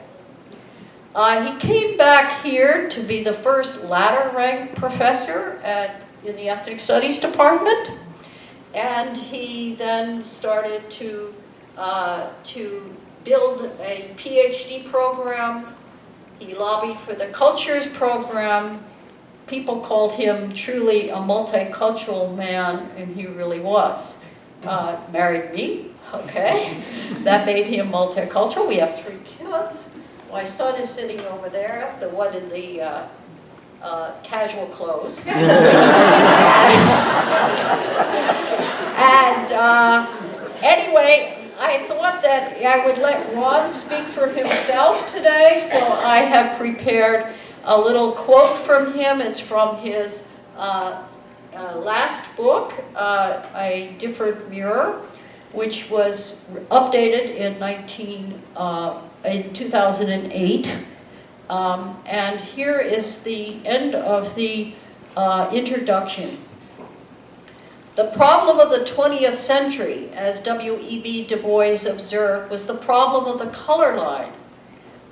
He came back here to be the first ladder-ranked professor in the Ethnic Studies department. And he then started to build a PhD program. He lobbied for the Cultures program. People called him truly a multicultural man, and he really was. Married me, okay. That made him multicultural. We have 3 kids. My son is sitting over there, the one in the casual clothes. And anyway, I thought that I would let Ron speak for himself today, so I have prepared a little quote from him. It's from his last book, A Different Mirror, which was updated in 2008. And here is the end of the introduction. The problem of the 20th century, as W.E.B. Du Bois observed, was the problem of the color line.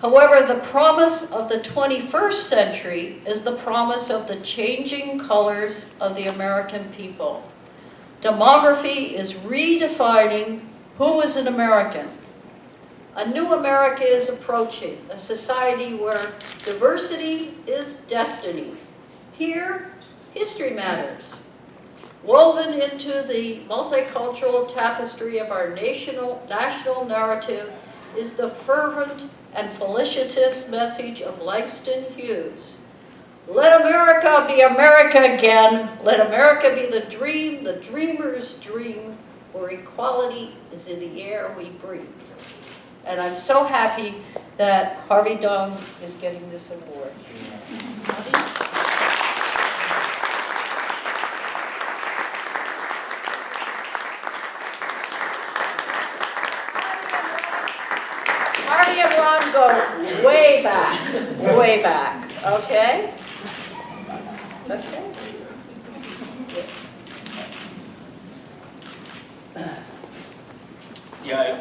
However, the promise of the 21st century is the promise of the changing colors of the American people. Demography is redefining who is an American. A new America is approaching, a society where diversity is destiny. Here, history matters. Woven into the multicultural tapestry of our national narrative is the fervent and felicitous message of Langston Hughes. Let America be America again. Let America be the dream, the dreamer's dream, where equality is in the air we breathe. And I'm so happy that Harvey Dong is getting this award. Harvey and Ron go way back, okay? Okay. Yeah,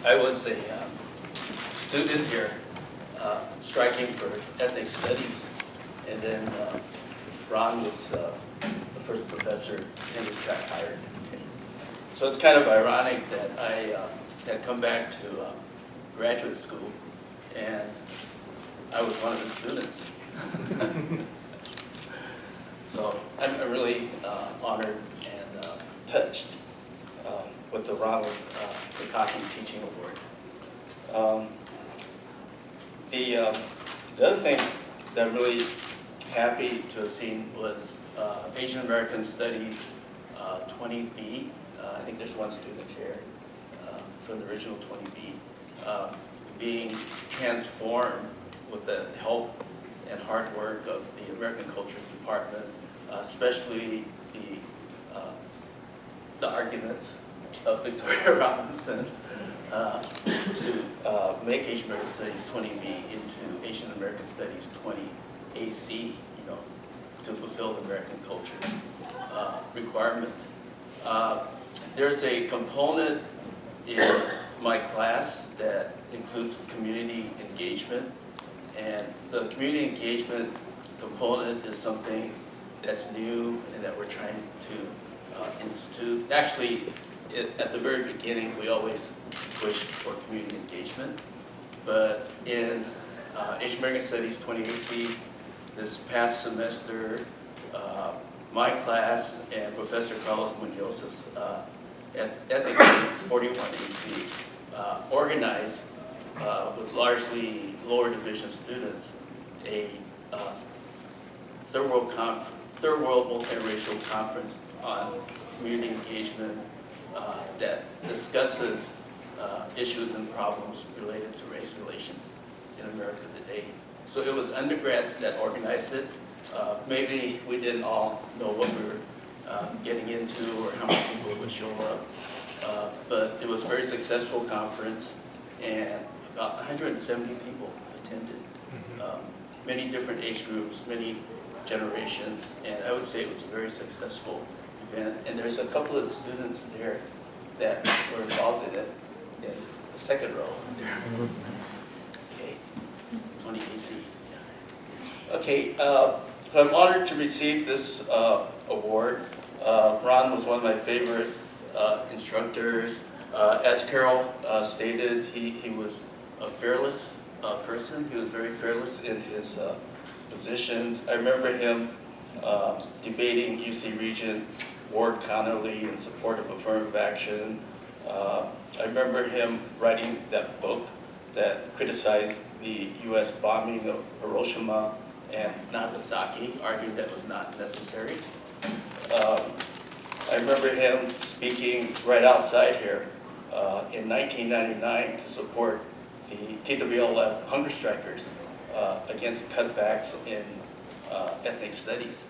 I was a student here striking for ethnic studies, and then Ron was the first professor tenure track hired. So it's kind of ironic that I had come back to graduate school, and I was one of the students. So I'm really honored and touched with the Ronald McCockey Teaching Award. The other thing that I'm really happy to have seen was Asian American Studies 20B. I think there's one student here from the original 20B being transformed with the help and hard work of the American Cultures Department, especially the arguments of Victoria Robinson to make Asian American Studies 20B into Asian American Studies 20AC, to fulfill the American Cultures requirement. There's a component in my class that includes community engagement, and the community engagement component is something that's new and that we're trying to institute. Actually, at the very beginning, we always pushed for community engagement, but in Asian American Studies 20AC, this past semester, my class and Professor Carlos Munoz's Ethics Studies 41AC organized with largely lower division students a third world multiracial conference on community engagement that discusses issues and problems related to race relations in America today. So it was undergrads that organized it. Maybe we didn't all know what we were getting into or how many people would show up, but it was a very successful conference, and about 170 people attended. Many different age groups, many generations, and I would say it was a very successful event. And there's a couple of students there that were involved in it in the second row there. Okay, 20 AC. Okay, so I'm honored to receive this award. Ron was one of my favorite instructors. As Carol stated, he was a fearless person. He was very fearless in his positions. I remember him debating UC Regent Ward Connerly in support of affirmative action. I remember him writing that book that criticized the U.S. bombing of Hiroshima and Nagasaki, arguing that was not necessary. I remember him speaking right outside here in 1999 to support the TWLF hunger strikers against cutbacks in ethnic studies.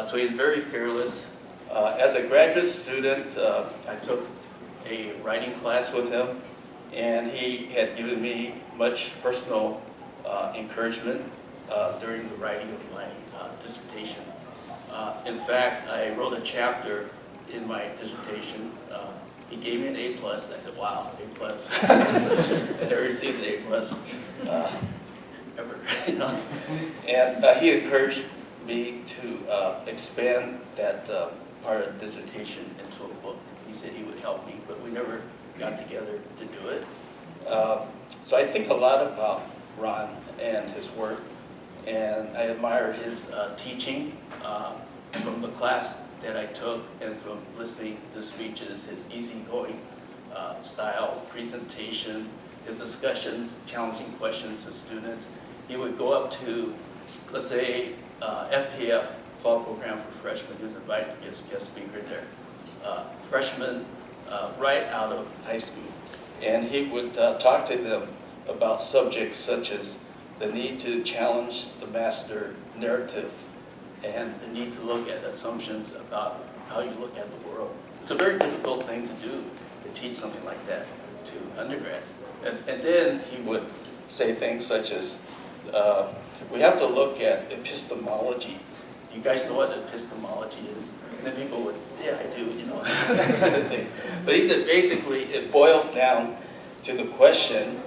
So he's very fearless. As a graduate student, I took a writing class with him, and he had given me much personal encouragement during the writing of my dissertation. In fact, I wrote a chapter in my dissertation. He gave me an A+. I said, wow, A+. I never received an A+, ever. And he encouraged me to expand that part of the dissertation into a book. He said he would help me, but we never got together to do it. So I think a lot about Ron and his work, and I admire his teaching from the class that I took and from listening to speeches, his easygoing style, presentation, his discussions, challenging questions to students. He would go up to, let's say, FPF, Fall Program for Freshmen. He was invited to be a guest speaker there. Freshmen right out of high school. And he would talk to them about subjects such as the need to challenge the master narrative and the need to look at assumptions about how you look at the world. It's a very difficult thing to do, to teach something like that to undergrads. And then he would say things such as, we have to look at epistemology. Do you guys know what epistemology is? And then people would, yeah, I do, you know, that kind of thing. But he said basically it boils down to the question,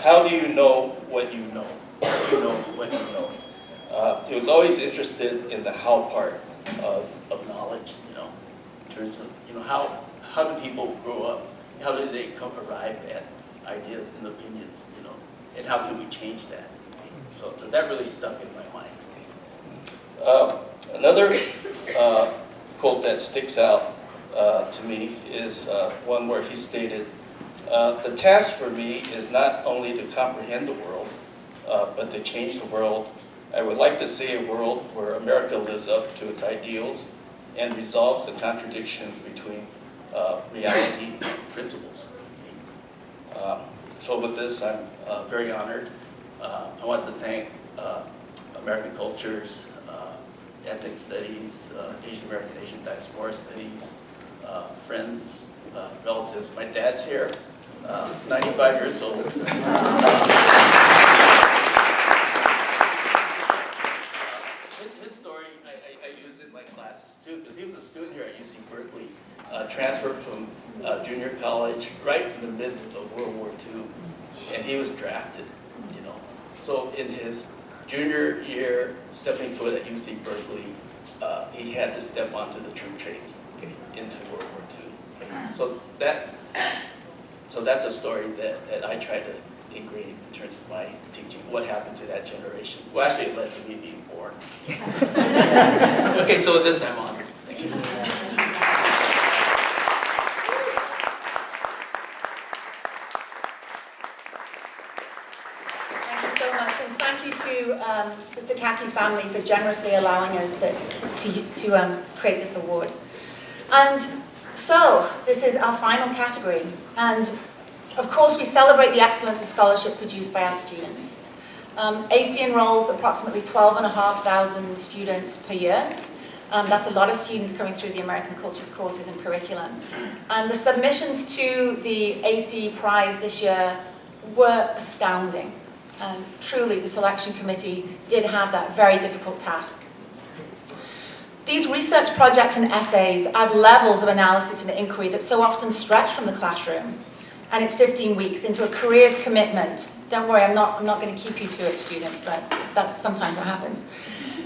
how do you know what you know? How do you know what you know? He was always interested in the how part of knowledge, you know, in terms of, you know, how do people grow up? How do they arrive at ideas and opinions, you know, and how can we change that? Okay? So that really stuck in my mind. Okay? Another quote that sticks out to me is one where he stated, the task for me is not only to comprehend the world, but to change the world. I would like to see a world where America lives up to its ideals and resolves the contradiction between reality and principles. So with this, I'm very honored. I want to thank American Cultures, Ethnic Studies, Asian American, Asian Diaspora Studies, friends, relatives. My dad's here, 95 years old. His story, I use in my classes too, because he was a student here at UC Berkeley, transferred from junior college right in the midst of World War II, and he was drafted, you know. So in his junior year, stepping foot at UC Berkeley, he had to step onto the troop trains, okay, into World War II. Okay? So that's a story that I try to ingrain in terms of my teaching. What happened to that generation? Well, actually, it led to me being born. Okay, so with this, I'm honored. Thank you. So much, and thank you to the Takaki family for generously allowing us to create this award. And so, this is our final category, and of course we celebrate the excellence of scholarship produced by our students. AC enrolls approximately 12,500 students per year. That's a lot of students coming through the American Cultures courses and curriculum. And the submissions to the AC prize this year were astounding. Truly, the selection committee did have that very difficult task. These research projects and essays add levels of analysis and inquiry that so often stretch from the classroom. And it's 15 weeks into a career's commitment. Don't worry, I'm not going to keep you to it, students, but that's sometimes what happens.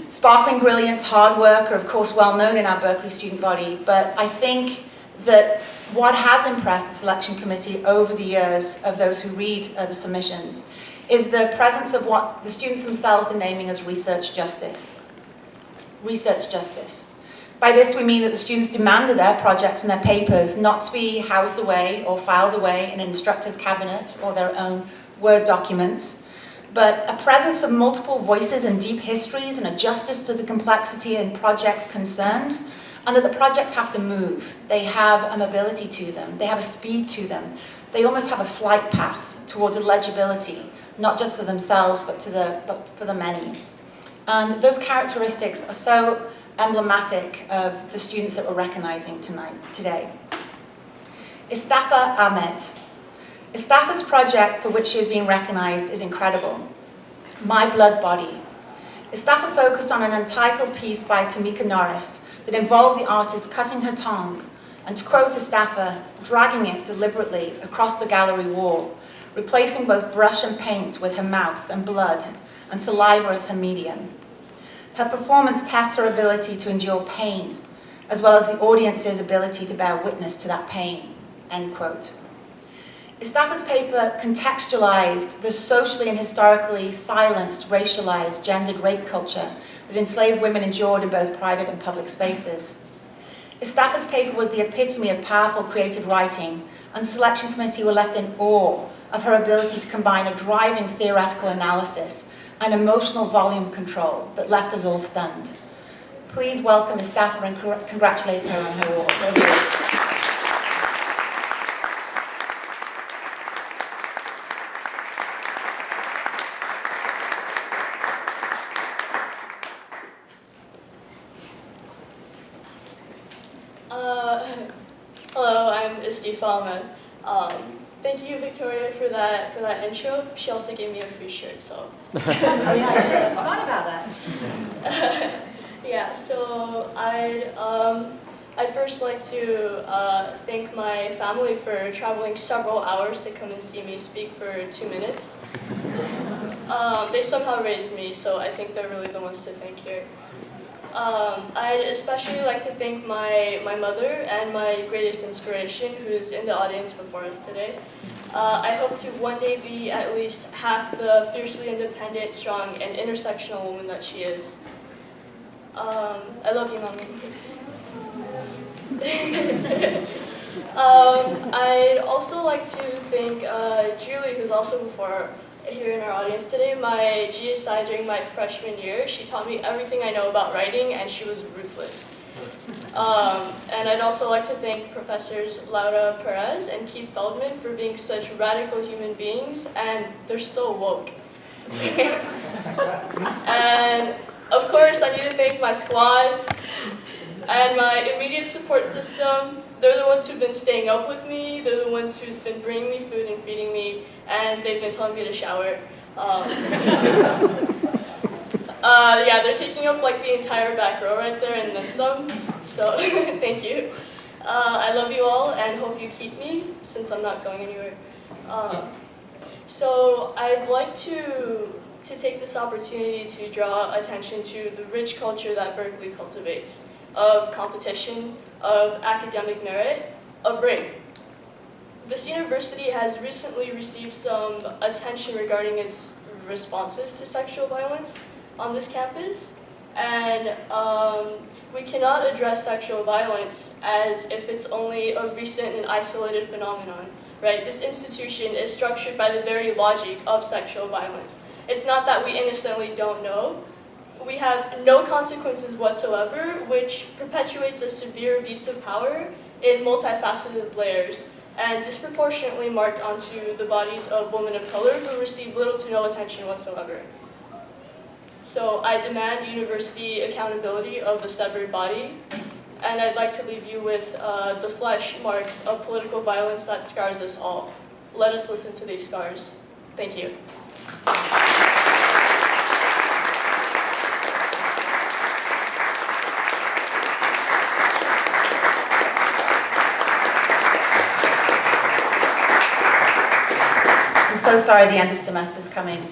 Sparkling brilliance, hard work are of course well known in our Berkeley student body, but I think that what has impressed the selection committee over the years of those who read the submissions is the presence of what the students themselves are naming as research justice. Research justice. By this we mean that the students demanded their projects and their papers not to be housed away or filed away in an instructor's cabinet or their own Word documents, but a presence of multiple voices and deep histories and a justice to the complexity and projects' concerns, and that the projects have to move. They have a mobility to them. They have a speed to them. They almost have a flight path towards legibility, not just for themselves, but for the many. And those characteristics are so emblematic of the students that we're recognizing today. Istafa Ahmed. Istafa's project for which she is being recognized is incredible. My Blood Body. Istafa focused on an untitled piece by Tamika Norris that involved the artist cutting her tongue, and to quote Istafa, dragging it deliberately across the gallery wall, replacing both brush and paint with her mouth and blood and saliva as her medium. Her performance tests her ability to endure pain, as well as the audience's ability to bear witness to that pain, end quote. Istaffa's paper contextualized the socially and historically silenced, racialized, gendered rape culture that enslaved women endured in both private and public spaces. Istaffa's paper was the epitome of powerful creative writing, and the selection committee were left in awe of her ability to combine a driving theoretical analysis and emotional volume control that left us all stunned. Please welcome Istaffa and congratulate her on her award. Hello, I'm Istaffa. Thank you, Victoria, for that intro. She also gave me a free shirt, so. Oh yeah, I did. I forgot about that. Yeah, so I'd first like to thank my family for traveling several hours to come and see me speak for 2 minutes. They somehow raised me, so I think they're really the ones to thank here. I'd especially like to thank my mother and my greatest inspiration, who's in the audience before us today. I hope to one day be at least half the fiercely independent, strong, and intersectional woman that she is. I love you, Mommy. I'd also like to thank Julie, who's also here in our audience today, my GSI during my freshman year. She taught me everything I know about writing, and she was ruthless. And I'd also like to thank Professors Laura Perez and Keith Feldman for being such radical human beings, and they're so woke. And of course, I need to thank my squad and my immediate support system. They're the ones who've been staying up with me. They're the ones who's been bringing me food and feeding me, and they've been telling me to shower. Yeah, they're taking up like the entire back row right there and then some. So thank you. I love you all and hope you keep me since I'm not going anywhere. So I'd like to take this opportunity to draw attention to the rich culture that Berkeley cultivates, of competition, of academic merit, of rape. This university has recently received some attention regarding its responses to sexual violence on this campus, and we cannot address sexual violence as if it's only a recent and isolated phenomenon, right? This institution is structured by the very logic of sexual violence. It's not that we innocently don't know. We have no consequences whatsoever, which perpetuates a severe abuse of power in multifaceted layers and disproportionately marked onto the bodies of women of color who receive little to no attention whatsoever. So I demand university accountability of the severed body, and I'd like to leave you with the flesh marks of political violence that scars us all. Let us listen to these scars. Thank you. I'm so sorry the end of semester's coming.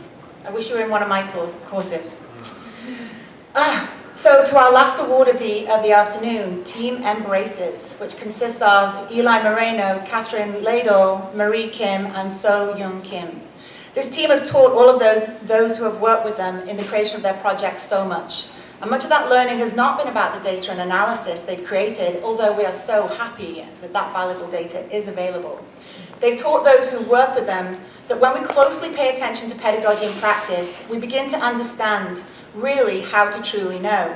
I wish you were in one of my courses. So to our last award of the afternoon, Team Embraces, which consists of Eli Moreno, Catherine Ladle, Marie Kim, and So Young Kim. This team have taught all of those who have worked with them in the creation of their projects so much. And much of that learning has not been about the data and analysis they've created, although we are so happy that that valuable data is available. They've taught those who work with them that when we closely pay attention to pedagogy and practice, we begin to understand really how to truly know.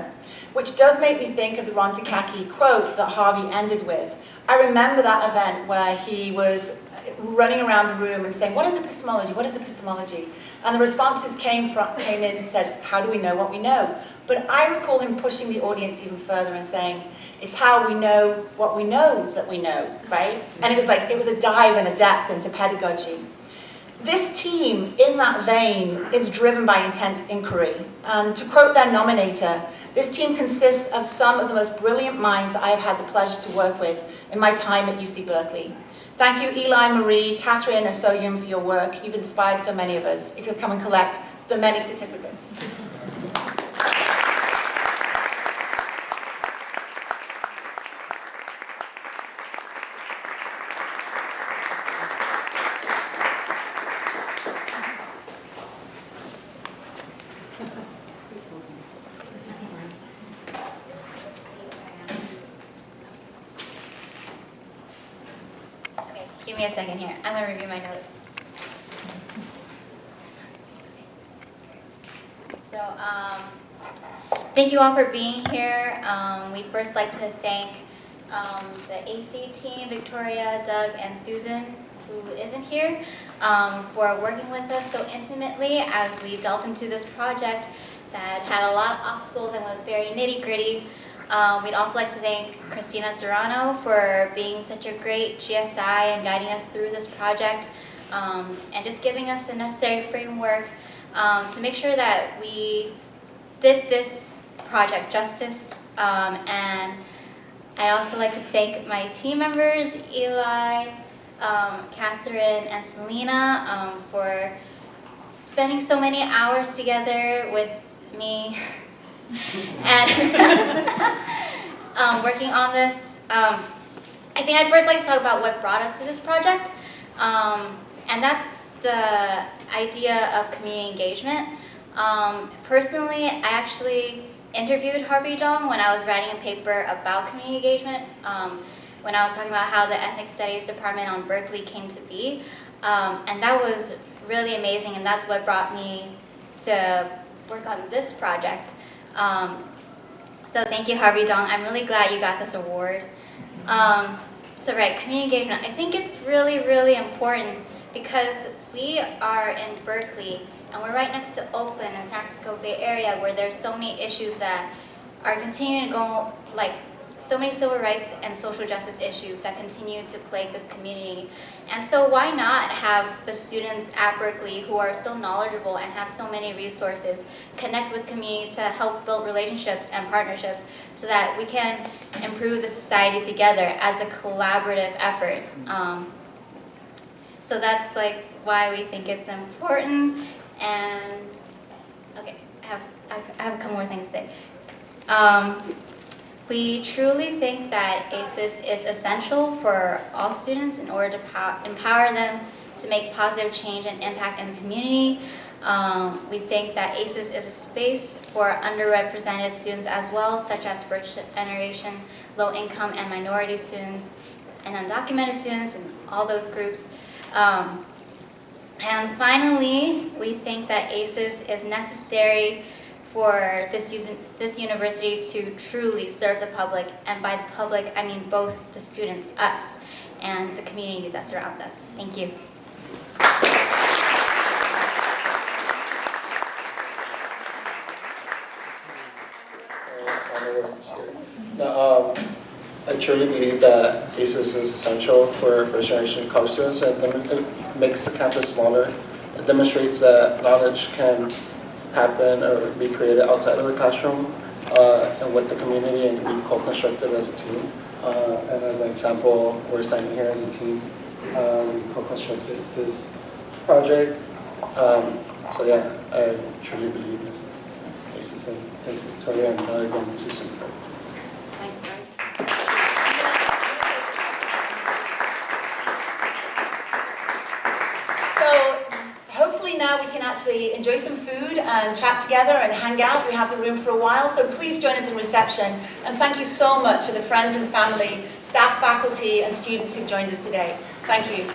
Which does make me think of the Ron Takaki quote that Harvey ended with. I remember that event where he was running around the room and saying, what is epistemology? What is epistemology? And the responses came in and said, how do we know what we know? But I recall him pushing the audience even further and saying, it's how we know what we know that we know, right? And it was like, it was a dive and a depth into pedagogy. This team, in that vein, is driven by intense inquiry. And to quote their nominator, this team consists of some of the most brilliant minds that I have had the pleasure to work with in my time at UC Berkeley. Thank you, Eli, Marie, Catherine, and So Young for your work. You've inspired so many of us. If you'll come and collect the many certificates. give me a second here. I'm going to review my notes. So, thank you all for being here. We'd first like to thank the AC team, Victoria, Doug, and Susan, who isn't here, for working with us so intimately as we delved into this project that had a lot of obstacles and was very nitty-gritty. We'd also like to thank Christina Serrano for being such a great GSI and guiding us through this project, and just giving us the necessary framework to make sure that we did this project justice. And I'd also like to thank my team members, Eli, Catherine, and Selena, for spending so many hours together with me and working on this. I think I'd first like to talk about what brought us to this project, and that's the idea of community engagement. Personally, I actually interviewed Harvey Dong when I was writing a paper about community engagement, when I was talking about how the Ethnic Studies Department on Berkeley came to be, and that was really amazing, and that's what brought me to work on this project. So thank you, Harvey Dong. I'm really glad you got this award. So right, community engagement. I think it's really, really important because we are in Berkeley and we're right next to Oakland and San Francisco Bay Area, where there's so many issues that are continuing to go, like so many civil rights and social justice issues that continue to plague this community. And so why not have the students at Berkeley who are so knowledgeable and have so many resources connect with community to help build relationships and partnerships so that we can improve the society together as a collaborative effort. So that's like why we think it's important. And okay, I have a couple more things to say. We truly think that ACES is essential for all students in order to empower them to make positive change and impact in the community. We think that ACES is a space for underrepresented students as well, such as first generation, low income and minority students, and undocumented students, and all those groups. And finally, we think that ACES is necessary for this university to truly serve the public, and by the public, I mean both the students, us, and the community that surrounds us. Thank you. I truly believe that ACES is essential for first-generation college students, and it makes the campus smaller. It demonstrates that knowledge can happen or be created outside of the classroom and with the community, and be co-constructed as a team. And as an example, we're standing here as a team. We co-constructed this project. So yeah, I truly believe in ACES, and Victoria and Doug and Susan. Thanks, guys. Now we can actually enjoy some food and chat together and hang out. We have the room for a while, so please join us in reception. And thank you so much for the friends and family, staff, faculty, and students who've joined us today. Thank you.